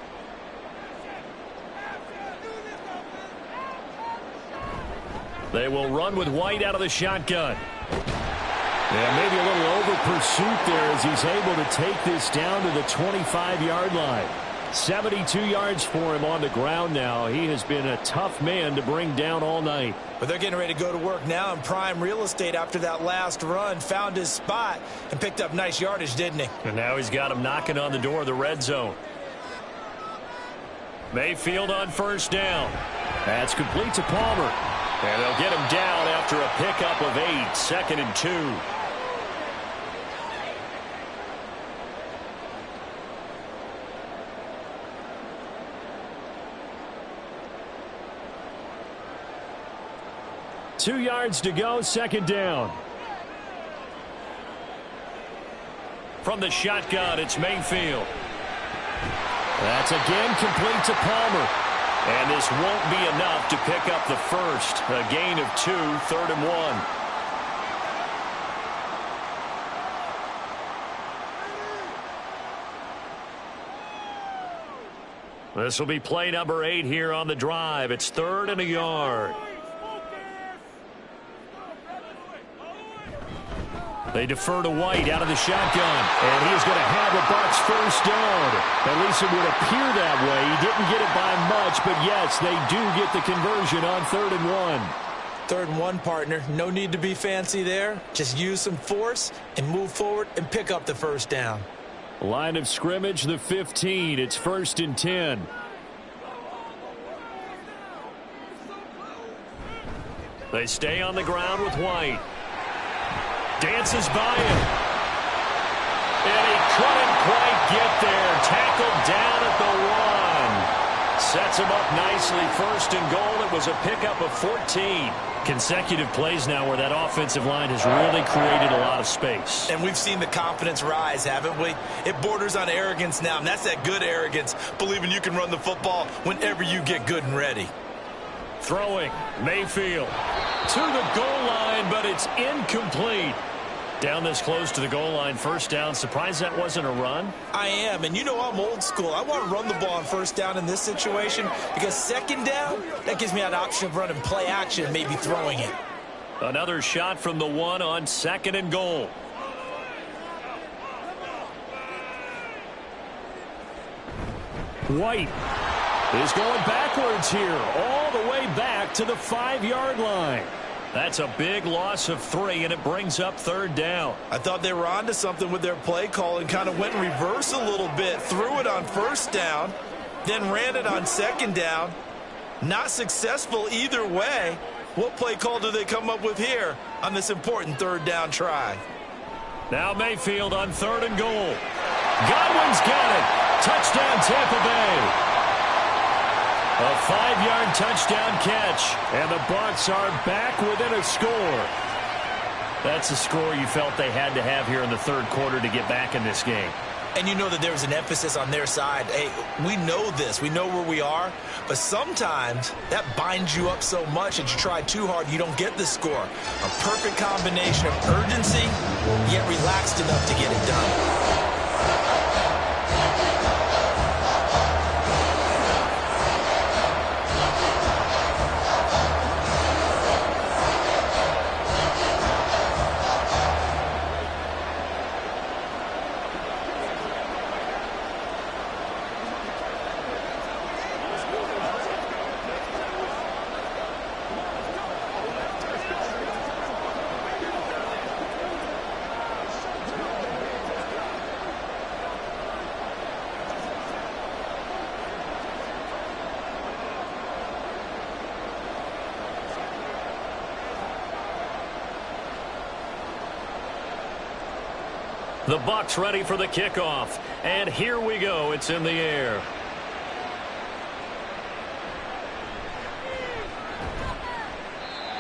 They will run with White out of the shotgun. And maybe a little over pursuit there as he's able to take this down to the 25-yard line. 72 yards for him on the ground now. He has been a tough man to bring down all night. But they're getting ready to go to work now in prime real estate after that last run. Found his spot and picked up nice yardage, didn't he? And now he's got him knocking on the door of the red zone. Mayfield on first down. That's complete to Palmer. And they'll get him down after a pickup of 8, 2nd and 2. Two yards to go, 2nd down. From the shotgun, it's Mayfield. That's again complete to Palmer. And this won't be enough to pick up the first. A gain of 2, 3rd and 1. This will be play number 8 here on the drive. It's 3rd and a yard. They defer to White out of the shotgun. And he's going to have a Bucs first down. At least it would appear that way. He didn't get it by much, but yes, they do get the conversion on 3rd and 1. 3rd and 1, partner. No need to be fancy there. Just use some force and move forward and pick up the first down. Line of scrimmage, the 15. It's 1st and 10. They stay on the ground with White. Dances by him. And he couldn't quite get there. Tackled down at the 1. Sets him up nicely. 1st and goal. It was a pickup of 14. Consecutive plays now where that offensive line has really created a lot of space. And we've seen the confidence rise, haven't we? It borders on arrogance now, and that's that good arrogance, believing you can run the football whenever you get good and ready. Throwing, Mayfield to the goal line, but it's incomplete. Down this close to the goal line, first down. Surprised that wasn't a run? I am, and you know I'm old school. I want to run the ball on first down in this situation because 2nd down, that gives me an option of running play action and maybe throwing it. Another shot from the 1 on 2nd and goal. White is going backwards here, all the way back to the 5-yard line. That's a big loss of 3, and it brings up 3rd down. I thought they were onto something with their play call and kind of went in reverse a little bit. Threw it on first down, then ran it on 2nd down. Not successful either way. What play call do they come up with here on this important 3rd down try? Now Mayfield on 3rd and goal. Godwin's got it. Touchdown, Tampa Bay. A 5-yard touchdown catch, and the Bucs are back within a score. That's a score you felt they had to have here in the 3rd quarter to get back in this game. And you know that there was an emphasis on their side. Hey, we know this. We know where we are. But sometimes that binds you up so much that you try too hard, you don't get the score. A perfect combination of urgency, yet relaxed enough to get it done. The Bucs ready for the kickoff. And here we go. It's in the air.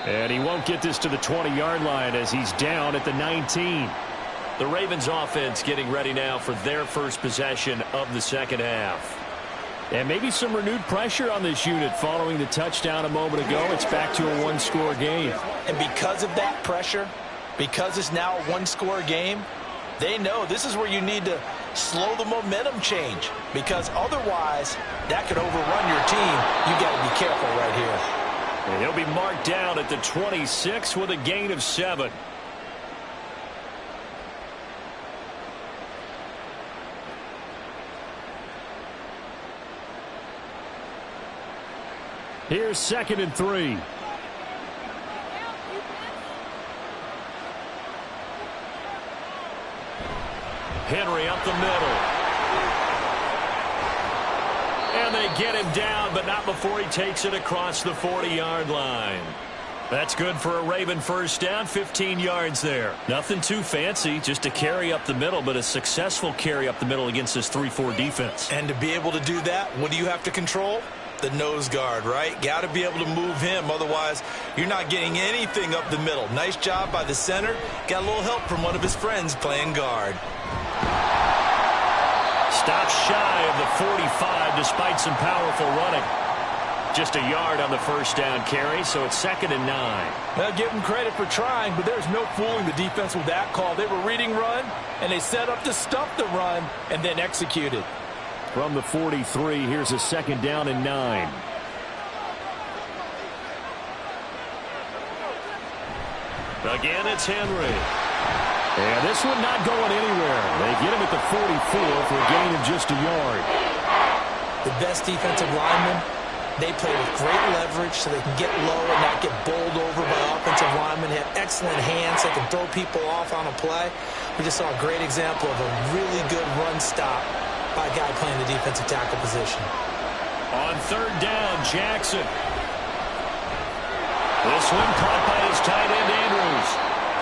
And he won't get this to the 20-yard line as he's down at the 19. The Ravens offense getting ready now for their first possession of the 2nd half. And maybe some renewed pressure on this unit following the touchdown a moment ago. It's back to a 1-score game. And because of that pressure, because it's now a 1-score game, they know this is where you need to slow the momentum change, because otherwise that could overrun your team. You got to be careful right here. And he'll be marked down at the 26 with a gain of 7. Here's 2nd and 3. Henry up the middle. And they get him down, but not before he takes it across the 40-yard line. That's good for a Raven first down, 15 yards there. Nothing too fancy, just a carry up the middle, but a successful carry up the middle against this 3-4 defense. And to be able to do that, what do you have to control? The nose guard, right? Got to be able to move him. Otherwise, you're not getting anything up the middle. Nice job by the center. Got a little help from one of his friends playing guard. Stops shy of the 45 despite some powerful running. Just a yard on the first down carry, so it's 2nd and 9. Well, give them credit for trying, but there's no fooling the defense with that call. They were reading run, and they set up to stuff the run and then executed. From the 43, here's a 2nd down and 9. Again, it's Henry. And this one not going anywhere. They get him at the 44 for a gain of just a yard. The best defensive linemen, they play with great leverage so they can get low and not get bowled over by offensive linemen. They have excellent hands. They can throw people off on a play. We just saw a great example of a really good run stop by a guy playing the defensive tackle position. On 3rd down, Jackson. This one caught by his tight end, Andrews.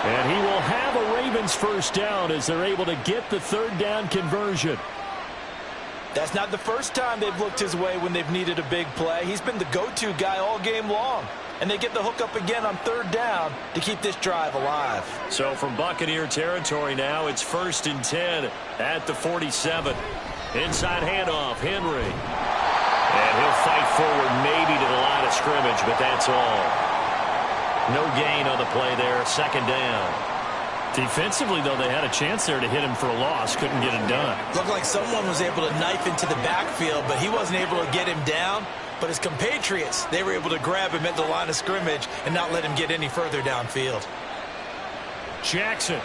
And he will have a Ravens first down as they're able to get the 3rd down conversion. That's not the first time they've looked his way when they've needed a big play. He's been the go-to guy all game long. And they get the hook up again on 3rd down to keep this drive alive. So from Buccaneer territory now, it's 1st and 10 at the 47. Inside handoff, Henry. And he'll fight forward maybe to the line of scrimmage, but that's all. No gain on the play there, 2nd down. Defensively, though, they had a chance there to hit him for a loss. Couldn't get it done. Looked like someone was able to knife into the backfield, but he wasn't able to get him down. But his compatriots, they were able to grab him at the line of scrimmage and not let him get any further downfield. Jackson.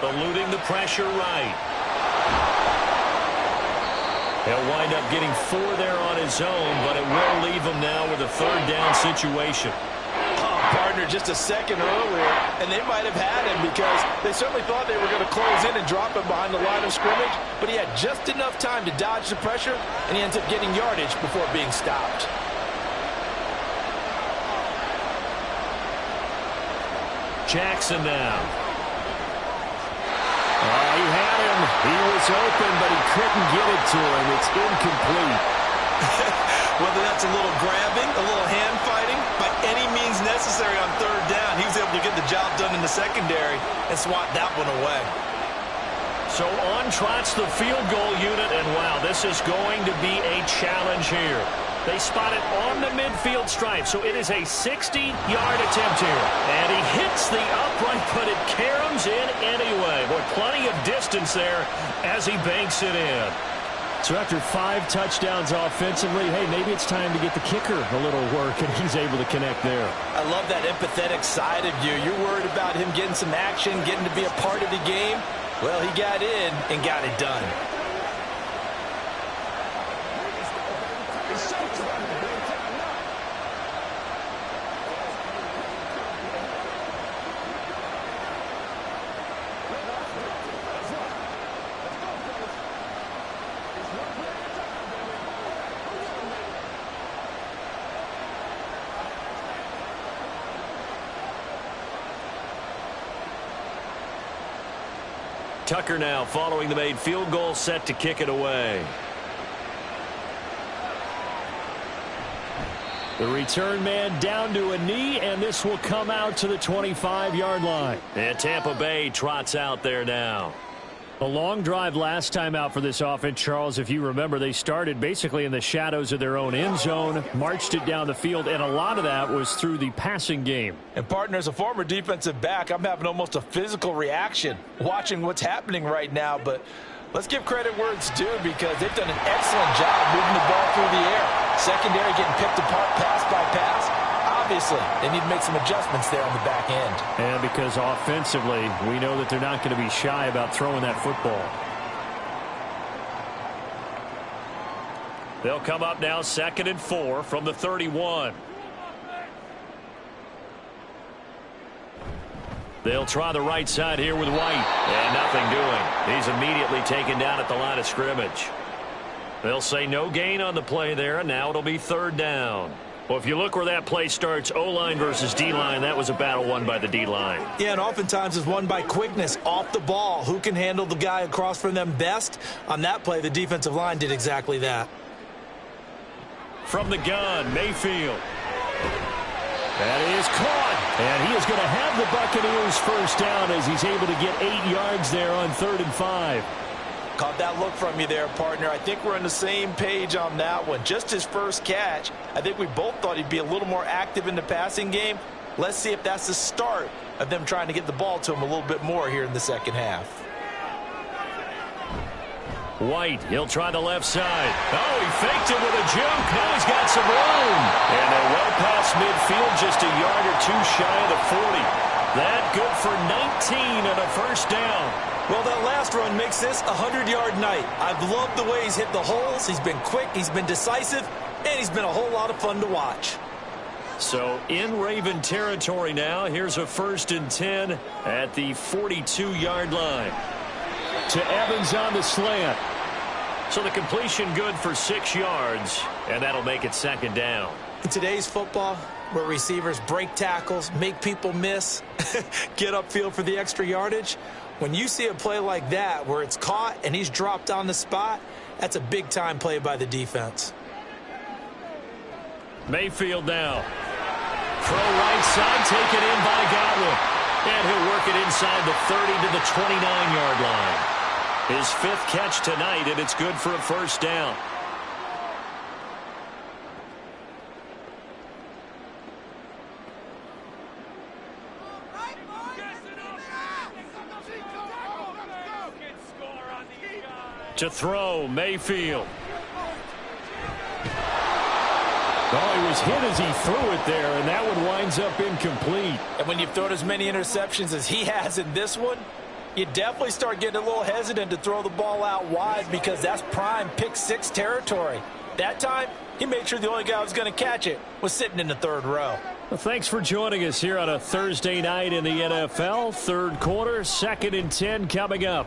Eluding the pressure right. He'll wind up getting 4 there on his own, but it will leave him now with a 3rd down situation. Partner just a second earlier, and they might have had him because they certainly thought they were going to close in and drop him behind the line of scrimmage, but he had just enough time to dodge the pressure, and he ends up getting yardage before being stopped. Jackson now. He had him. He was open, but he couldn't get it to him. It's incomplete. Whether that's a little grabbing, a little hand fighting, by any means necessary on 3rd down, he was able to get the job done in the secondary and swat that one away. So on trots the field goal unit, and wow, this is going to be a challenge here. They spot it on the midfield stripe, so it is a 60-yard attempt here. And he hits the upright, but it caroms in anyway. Boy, plenty of distance there as he banks it in. So after 5 touchdowns offensively, hey, maybe it's time to get the kicker a little work, and he's able to connect there. I love that empathetic side of you. You're worried about him getting some action, getting to be a part of the game. Well, he got in and got it done. Tucker now following the made field goal, set to kick it away. The return man down to a knee, and this will come out to the 25-yard line. And Tampa Bay trots out there now. A long drive last time out for this offense, Charles. If you remember, they started basically in the shadows of their own end zone, marched it down the field, and a lot of that was through the passing game. And, partner, as a former defensive back, I'm having almost a physical reaction watching what's happening right now. But let's give credit where it's due because they've done an excellent job moving the ball through the air. Secondary getting picked apart pass by pass. Obviously, they need to make some adjustments there on the back end. And because offensively, we know that they're not going to be shy about throwing that football. They'll come up now 2nd and 4 from the 31. They'll try the right side here with White. And nothing doing. He's immediately taken down at the line of scrimmage. They'll say no gain on the play there, and now it'll be 3rd down. Well, if you look where that play starts, O-line versus D-line, that was a battle won by the D-line. Yeah, and oftentimes it's won by quickness off the ball. Who can handle the guy across from them best? On that play, the defensive line did exactly that. From the gun, Mayfield. That is caught. And he is going to have the Buccaneers first down as he's able to get 8 yards there on 3rd and 5. Caught that look from you there, partner. I think we're on the same page on that one. Just his first catch. I think we both thought he'd be a little more active in the passing game. Let's see if that's the start of them trying to get the ball to him a little bit more here in the second half. White, he'll try the left side. Oh, he faked it with a juke. Now he's got some room. And they're well past midfield, just a yard or two shy of the 40. That good for 19 and a first down. Well, that last run makes this a 100-yard night. I've loved the way he's hit the holes. He's been quick, he's been decisive, and he's been a whole lot of fun to watch. So in Raven territory now, here's a 1st and 10 at the 42-yard line. To Evans on the slant. So the completion good for 6 yards, and that'll make it 2nd down. In today's football, where receivers break tackles, make people miss, get upfield for the extra yardage, when you see a play like that where it's caught and he's dropped on the spot, that's a big-time play by the defense. Mayfield now. Throw right side, taken in by Godwin. And he'll work it inside the 30 to the 29-yard line. His 5th catch tonight, and it's good for a first down. To throw, Mayfield. Oh, he was hit as he threw it there, and that one winds up incomplete. And when you've thrown as many interceptions as he has in this one, you definitely start getting a little hesitant to throw the ball out wide because that's prime pick-6 territory. That time, he made sure the only guy who was going to catch it was sitting in the 3rd row. Well, thanks for joining us here on a Thursday night in the NFL. 3rd quarter, 2nd and 10 coming up.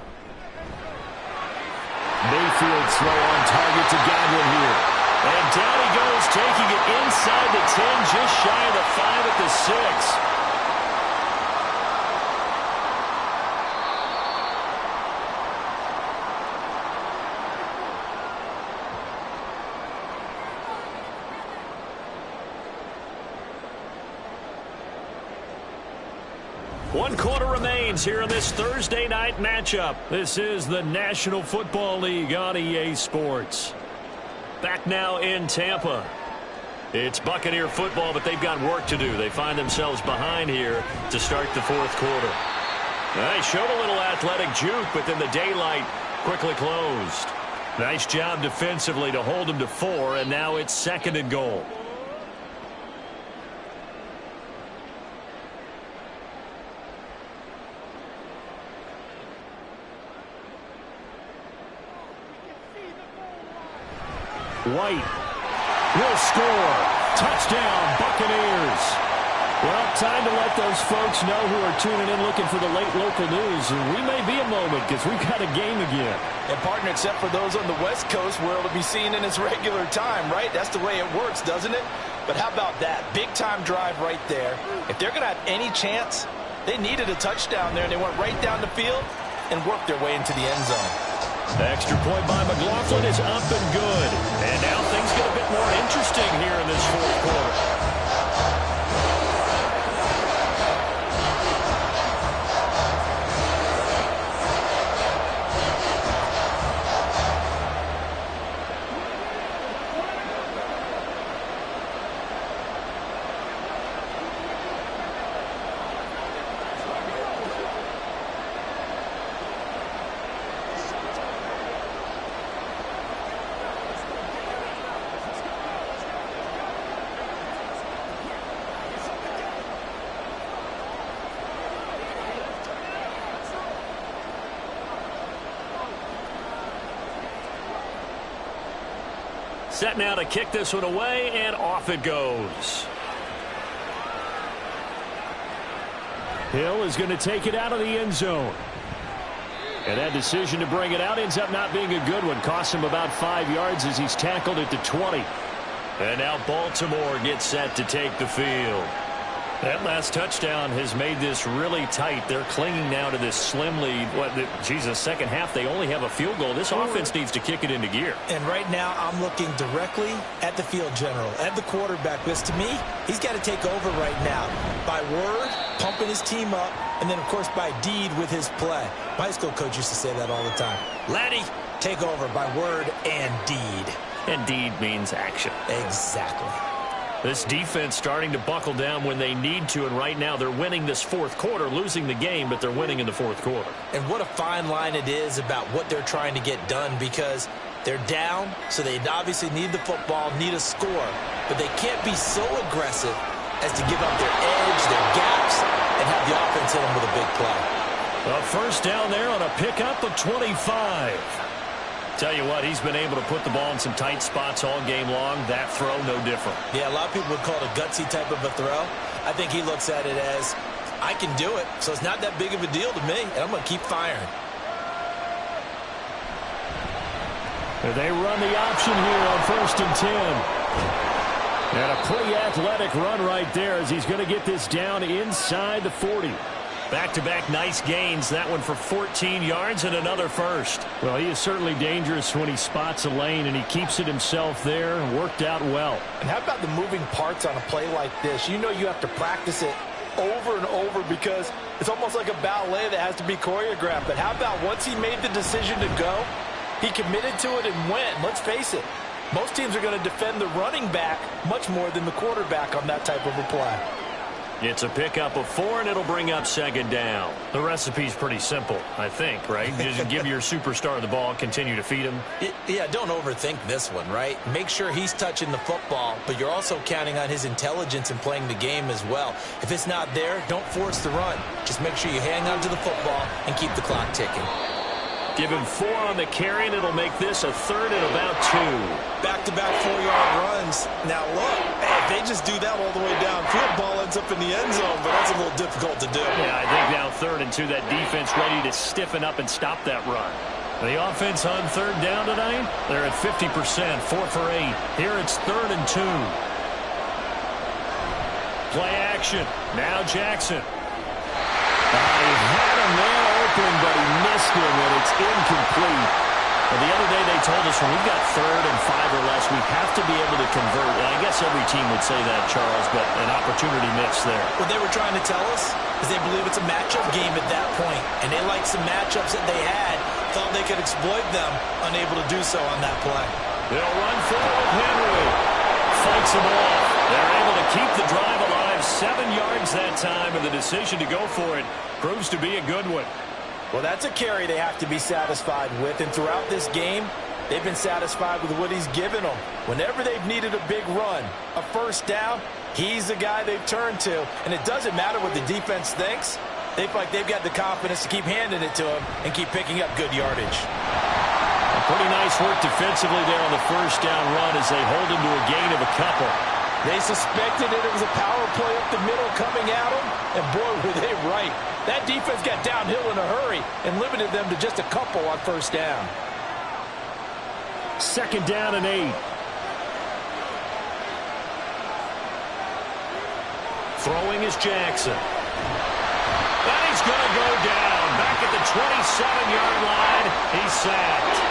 Mayfield throw on target to Godwin here. And down he goes, taking it inside the 10, just shy of the 5 at the 6. One quarter remains here in this Thursday night matchup. This is the National Football League on EA Sports. Back now in Tampa. It's Buccaneer football, but they've got work to do. They find themselves behind here to start the 4th quarter. They showed a little athletic juke, but then the daylight quickly closed. Nice job defensively to hold them to 4, and now it's 2nd and goal. White will score. Touchdown, Buccaneers. Well, time to let those folks know who are tuning in looking for the late local news. And we may be a moment because we've got a game again. And, partner, except for those on the West Coast where it'll be seen in its regular time, right? That's the way it works, doesn't it? But how about that? Big-time drive right there. If they're going to have any chance, they needed a touchdown there, and they went right down the field and worked their way into the end zone. The extra point by McLaughlin is up and good. And now things get a bit more interesting here in this 4th quarter. Set now to kick this one away, and off it goes. Hill is going to take it out of the end zone. And that decision to bring it out ends up not being a good one. Costs him about 5 yards as he's tackled at the 20. And now Baltimore gets set to take the field. That last touchdown has made this really tight. They're clinging now to this slim lead. Second half, they only have a field goal. This offense needs to kick it into gear. And right now, I'm looking directly at the field general, at the quarterback, because to me, he's got to take over right now. By word, pumping his team up, and then, of course, by deed with his play. My high school coach used to say that all the time. Laddie, take over by word and deed. And deed means action. Exactly. This defense starting to buckle down when they need to, and right now they're winning this fourth quarter, losing the game, but they're winning in the fourth quarter. And what a fine line it is about what they're trying to get done, because they're down, so they obviously need the football, need a score, but they can't be so aggressive as to give up their edge, their gaps, and have the offense hit them with a big play. A first down there on a pickup of 25. Tell you what, he's been able to put the ball in some tight spots all game long. That throw, no different. Yeah, a lot of people would call it a gutsy type of a throw. I think he looks at it as, I can do it, so it's not that big of a deal to me, and I'm going to keep firing. They run the option here on 1st and 10. And a pretty athletic run right there as he's going to get this down inside the 40. Back-to-back nice gains. That one for 14 yards and another first. Well, he is certainly dangerous when he spots a lane, and he keeps it himself there and worked out well. And how about the moving parts on a play like this? You know you have to practice it over and over because it's almost like a ballet that has to be choreographed. But how about once he made the decision to go, he committed to it and went. Let's face it, most teams are going to defend the running back much more than the quarterback on that type of a play. It's a pickup of 4, and it'll bring up second down. The recipe's pretty simple, I think, right? Just give your superstar the ball, continue to feed him. Yeah, don't overthink this one, right? Make sure he's touching the football, but you're also counting on his intelligence in playing the game as well. If it's not there, don't force the run. Just make sure you hang on to the football and keep the clock ticking. Give him 4 on the carry, and it'll make this a 3rd and about 2. Back-to-back 4-yard runs. Now, look, if they just do that all the way downfield, ball ends up in the end zone, but that's a little difficult to do. Yeah, I think now 3rd and 2, that defense ready to stiffen up and stop that run. The offense on 3rd down tonight, they're at 50%, 4 for 8. Here it's 3rd and 2. Play action. Now Jackson. He had a man open, but he missed him, and it's incomplete. Well, the other day they told us when we've got 3rd and 5 or less, we have to be able to convert. And I guess every team would say that, Charles, but an opportunity missed there. What they were trying to tell us is they believe it's a matchup game at that point, and they liked some matchups that they had, thought they could exploit them, unable to do so on that play. They'll run forward with Henry. Fights him off. They're able to keep the drive alive. 7 yards that time, and the decision to go for it proves to be a good one. Well, that's a carry they have to be satisfied with, and throughout this game, they've been satisfied with what he's given them. Whenever they've needed a big run, a first down, he's the guy they've turned to, and it doesn't matter what the defense thinks. They feel like they've got the confidence to keep handing it to him and keep picking up good yardage. Pretty nice work defensively there on the first down run as they hold him to a gain of a couple. They suspected it was a power play up the middle coming at them, and boy, were they right. That defense got downhill in a hurry and limited them to just a couple on first down. 2nd down and 8. Throwing is Jackson. And he's going to go down. Back at the 27-yard line. He's sacked.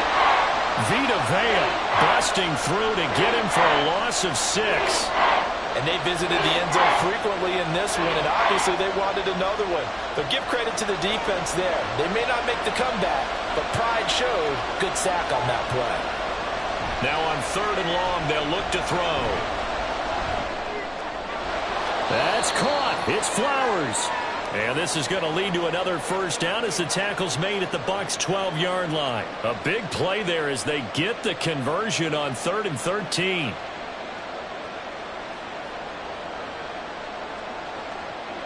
Vita Vea busting through to get him for a loss of 6. And they visited the end zone frequently in this one, and obviously they wanted another one. But give credit to the defense there. They may not make the comeback, but pride showed. Good sack on that play. Now on 3rd and long, they'll look to throw. That's caught. It's Flowers. And this is going to lead to another first down as the tackle's made at the Bucs 12-yard line. A big play there as they get the conversion on 3rd and 13.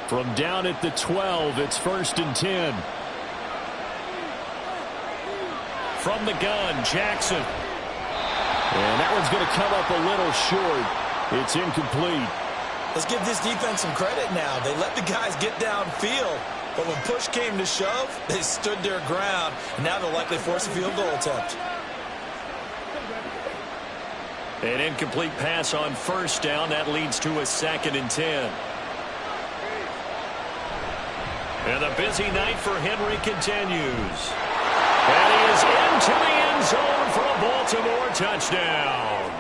From down at the 12, it's 1st and 10. From the gun, Jackson. And that one's going to come up a little short. It's incomplete. Let's give this defense some credit now. They let the guys get downfield, but when push came to shove, they stood their ground, and now they'll likely force a field goal attempt. An incomplete pass on first down. That leads to a 2nd and 10. And the busy night for Henry continues. And he is into the end zone for a Baltimore touchdown.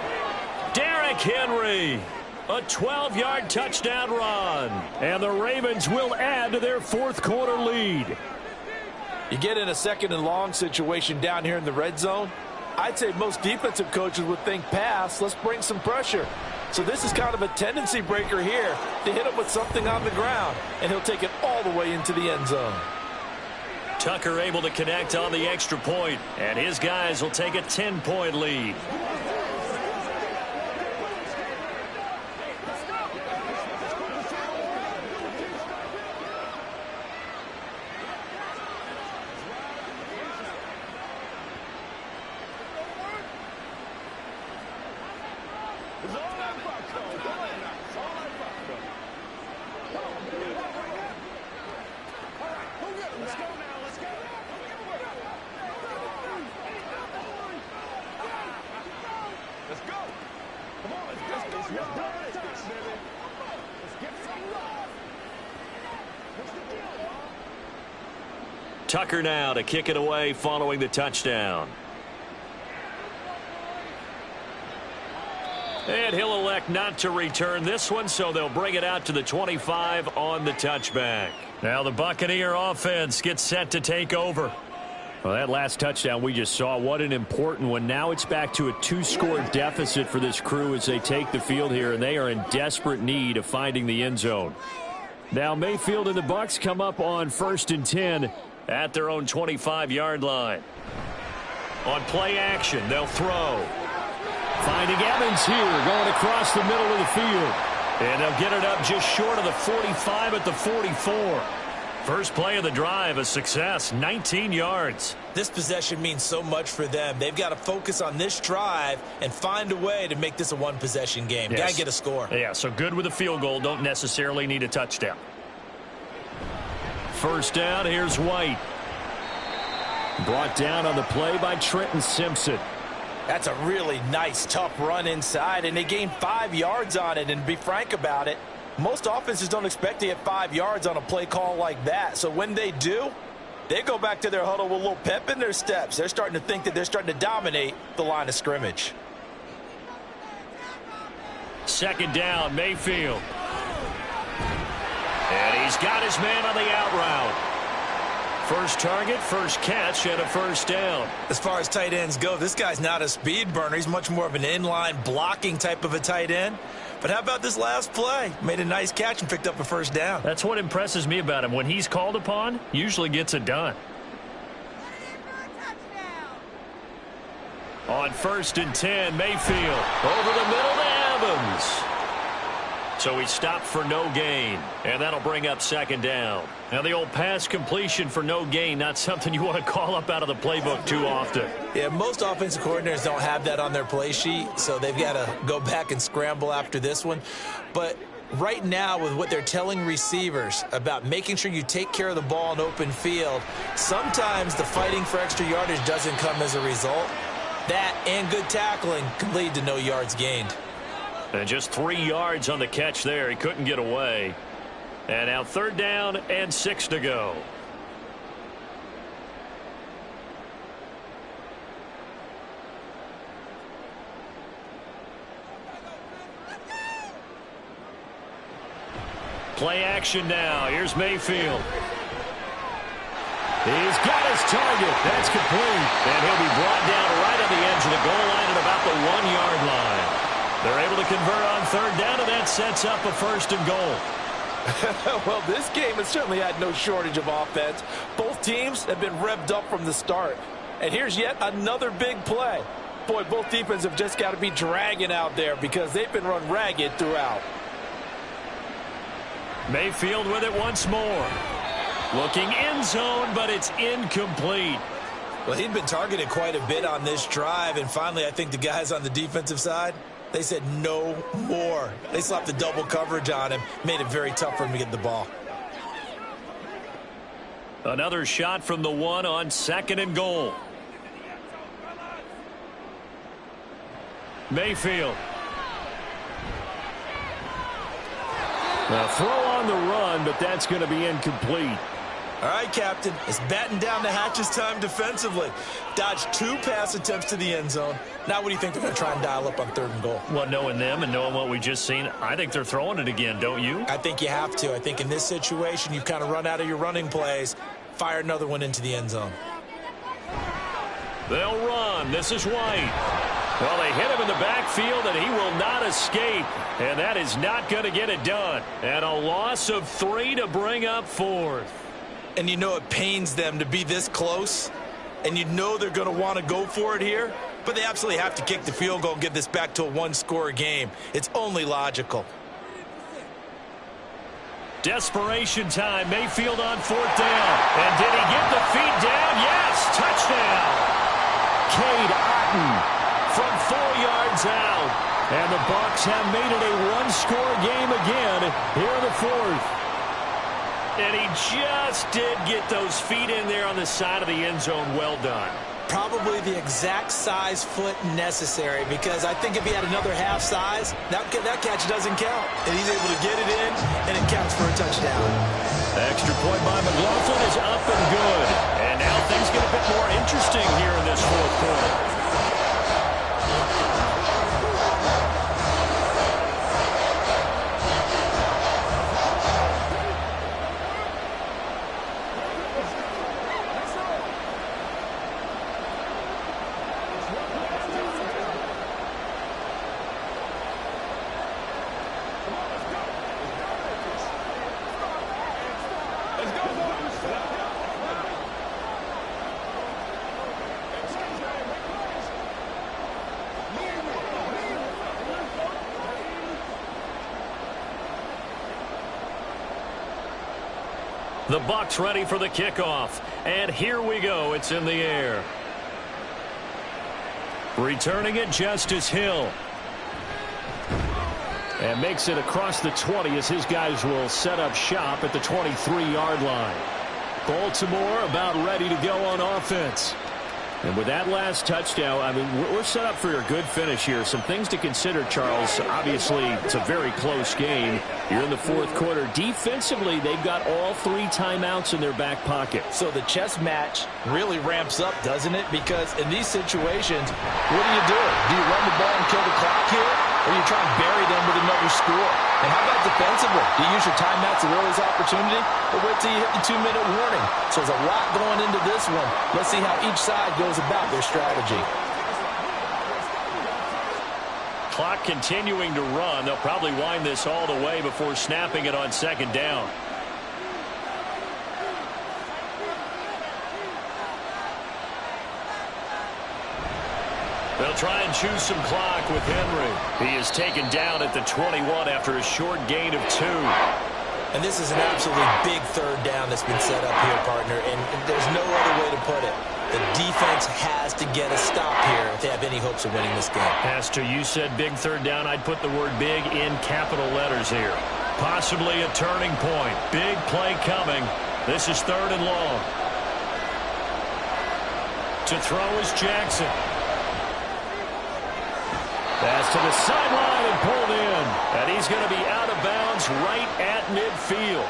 Derrick Henry, a 12-yard touchdown run. And the Ravens will add to their 4th quarter lead. You get in a 2nd and long situation down here in the red zone, I'd say most defensive coaches would think pass, let's bring some pressure. So this is kind of a tendency breaker here to hit him with something on the ground, and he'll take it all the way into the end zone. Tucker able to connect on the extra point, and his guys will take a 10-point lead. Tucker now to kick it away following the touchdown. And he'll elect not to return this one, so they'll bring it out to the 25 on the touchback. Now the Buccaneer offense gets set to take over. Well, that last touchdown we just saw, what an important one. Now it's back to a 2-score deficit for this crew as they take the field here, and they are in desperate need of finding the end zone. Now Mayfield and the Bucs come up on 1st and 10 at their own 25-yard line. On play action, they'll throw. Finding Evans here, going across the middle of the field. And they'll get it up just short of the 45 at the 44. First play of the drive, a success, 19 yards. This possession means so much for them. They've got to focus on this drive and find a way to make this a one-possession game. Yes. Got to get a score. Yeah, so good with a field goal, don't necessarily need a touchdown. First down, here's White. Brought down on the play by Trenton Simpson. That's a really nice, tough run inside, and they gained 5 yards on it. And to be frank about it, most offenses don't expect to get 5 yards on a play call like that. So when they do, they go back to their huddle with a little pep in their steps. They're starting to think that they're starting to dominate the line of scrimmage. 2nd down, Mayfield. And he's got his man on the out route. First target, first catch, and a first down. As far as tight ends go, this guy's not a speed burner. He's much more of an inline blocking type of a tight end. But how about this last play? Made a nice catch and picked up a first down. That's what impresses me about him. When he's called upon, usually gets it done. On 1st and 10, Mayfield over the middle to Evans. So he stopped for no gain, and that'll bring up 2nd down. Now the old pass completion for no gain, not something you want to call up out of the playbook too often. Yeah, most offensive coordinators don't have that on their play sheet, so they've got to go back and scramble after this one. But right now, with what they're telling receivers about making sure you take care of the ball in open field, sometimes the fighting for extra yardage doesn't come as a result. That and good tackling can lead to no yards gained. And just 3 yards on the catch there. He couldn't get away. And now 3rd down and 6 to go. Play action now. Here's Mayfield. He's got his target. That's complete. And he'll be brought down right on the edge of the goal line at about the 1-yard line. They're able to convert on 3rd down, and that sets up a 1st and goal. Well, this game has certainly had no shortage of offense. Both teams have been revved up from the start. And here's yet another big play. Boy, both defenses have just got to be dragging out there because they've been run ragged throughout. Mayfield with it once more. Looking end zone, but it's incomplete. Well, he'd been targeted quite a bit on this drive, and finally I think the guys on the defensive side, they said no more. They slapped the double coverage on him, made it very tough for him to get the ball. Another shot from the one on 2nd and goal. Mayfield. A throw on the run, but that's going to be incomplete. All right, Captain. It's batten down the hatches time defensively. Dodged 2 pass attempts to the end zone. Now what do you think they're going to try and dial up on 3rd and goal? Well, knowing them and knowing what we just seen, I think they're throwing it again, don't you? I think you have to. I think in this situation, you kind of run out of your running plays, fire another one into the end zone. They'll run. This is White. Well, they hit him in the backfield, and he will not escape. And that is not going to get it done. And a loss of 3 to bring up 4th. And you know it pains them to be this close, and you know they're going to want to go for it here, but they absolutely have to kick the field goal and get this back to a 1-score game. It's only logical. Desperation time. Mayfield on 4th down. And did he get the feet down? Yes, touchdown. Cade Otton from 4 yards out. And the Bucs have made it a 1-score game again here in the 4th. And he just did get those feet in there on the side of the end zone. Well done. Probably the exact size foot necessary, because I think if he had another half size, that catch doesn't count. And he's able to get it in, and it counts for a touchdown. Extra point by McLaughlin is up and good. And now things get a bit more interesting here in this 4th quarter. The Bucs ready for the kickoff. And here we go. It's in the air. Returning it, Justice Hill. And makes it across the 20 as his guys will set up shop at the 23-yard line. Baltimore about ready to go on offense. And with that last touchdown, I mean, we're set up for a good finish here. Some things to consider, Charles. Obviously, it's a very close game. You're in the 4th quarter. Defensively, they've got all 3 timeouts in their back pocket. So the chess match really ramps up, doesn't it? Because in these situations, what do? Do you run the ball and kill the clock here? Or do you try and bury them with another score? And how about defensively? Do you use your timeouts at earliest opportunity, or wait till you hit the 2-minute warning? So there's a lot going into this one. Let's see how each side goes about their strategy. Clock continuing to run. They'll probably wind this all the way before snapping it on 2nd down. They'll try and choose some clock with Henry. He is taken down at the 21 after a short gain of 2. And this is an absolutely big 3rd down that's been set up here, partner, and there's no other way to put it. The defense has to get a stop here if they have any hopes of winning this game. Pastor, you said big 3rd down. I'd put the word big in capital letters here. Possibly a turning point. Big play coming. This is 3rd and long. To throw is Jackson. Pass to the sideline and pulled in. And he's going to be out of bounds right at midfield.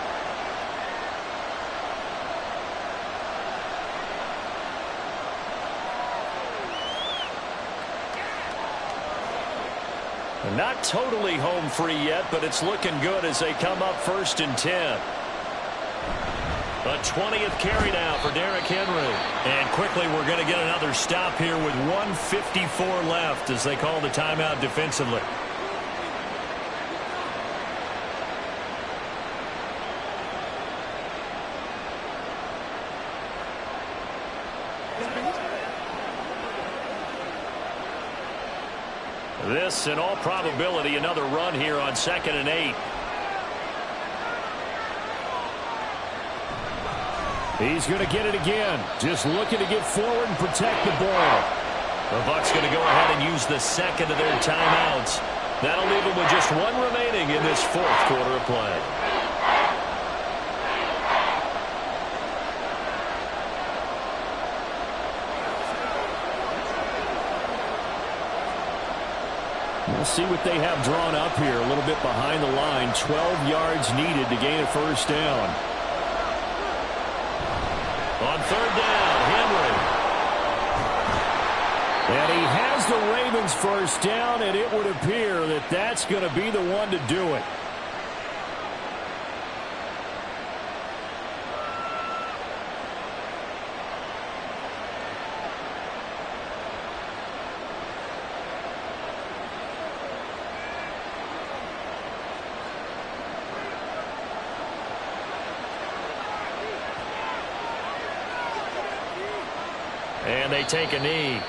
Not totally home free yet, but it's looking good as they come up 1st and 10. A 20th carry now for Derrick Henry. And quickly we're going to get another stop here with 1:54 left as they call the timeout defensively. This, in all probability, another run here on 2nd and 8. He's going to get it again. Just looking to get forward and protect the ball. The Bucs going to go ahead and use the second of their timeouts. That'll leave them with just one remaining in this fourth quarter of play. We'll see what they have drawn up here. A little bit behind the line. 12 yards needed to gain a first down. On third down, Henry. And he has the Ravens first down, and it would appear that that's going to be the one to do it. And they take a knee.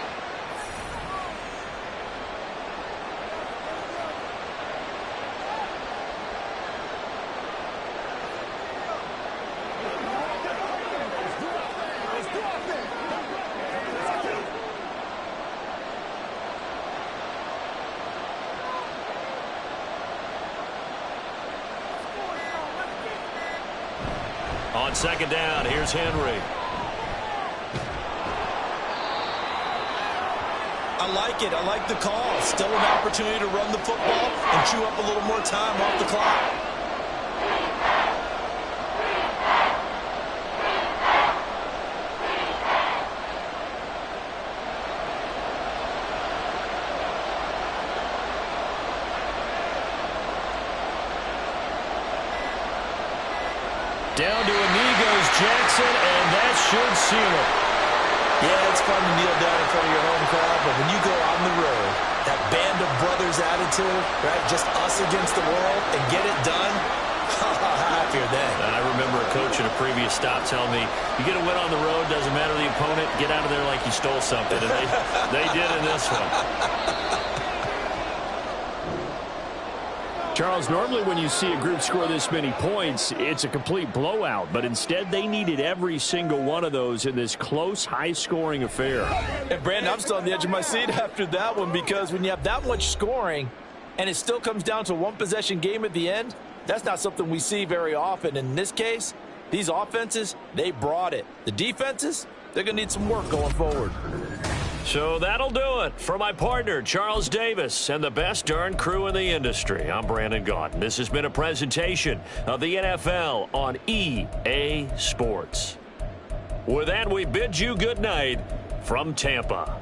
On second down, here's Henry. I like it. I like the call. Still an opportunity to run the football and chew up a little more time off the clock. Down to a knee goes Jackson, and that should seal it. Yeah, it's fun to kneel down in front of your home crowd, but when you go on the road, that band of brothers attitude, right, just us against the world, and get it done, happier than. I remember a coach in a previous stop telling me, you get a win on the road, doesn't matter the opponent, get out of there like you stole something. And they did in this one. Charles, normally when you see a group score this many points, it's a complete blowout. But instead, they needed every single one of those in this close, high-scoring affair. And, Brandon, I'm still on the edge of my seat after that one, because when you have that much scoring and it still comes down to a one-possession game at the end, that's not something we see very often. In this case, these offenses, they brought it. The defenses, they're going to need some work going forward. So that'll do it for my partner, Charles Davis, and the best darn crew in the industry. I'm Brandon Gaudin. This has been a presentation of the NFL on EA Sports. With that, we bid you good night from Tampa.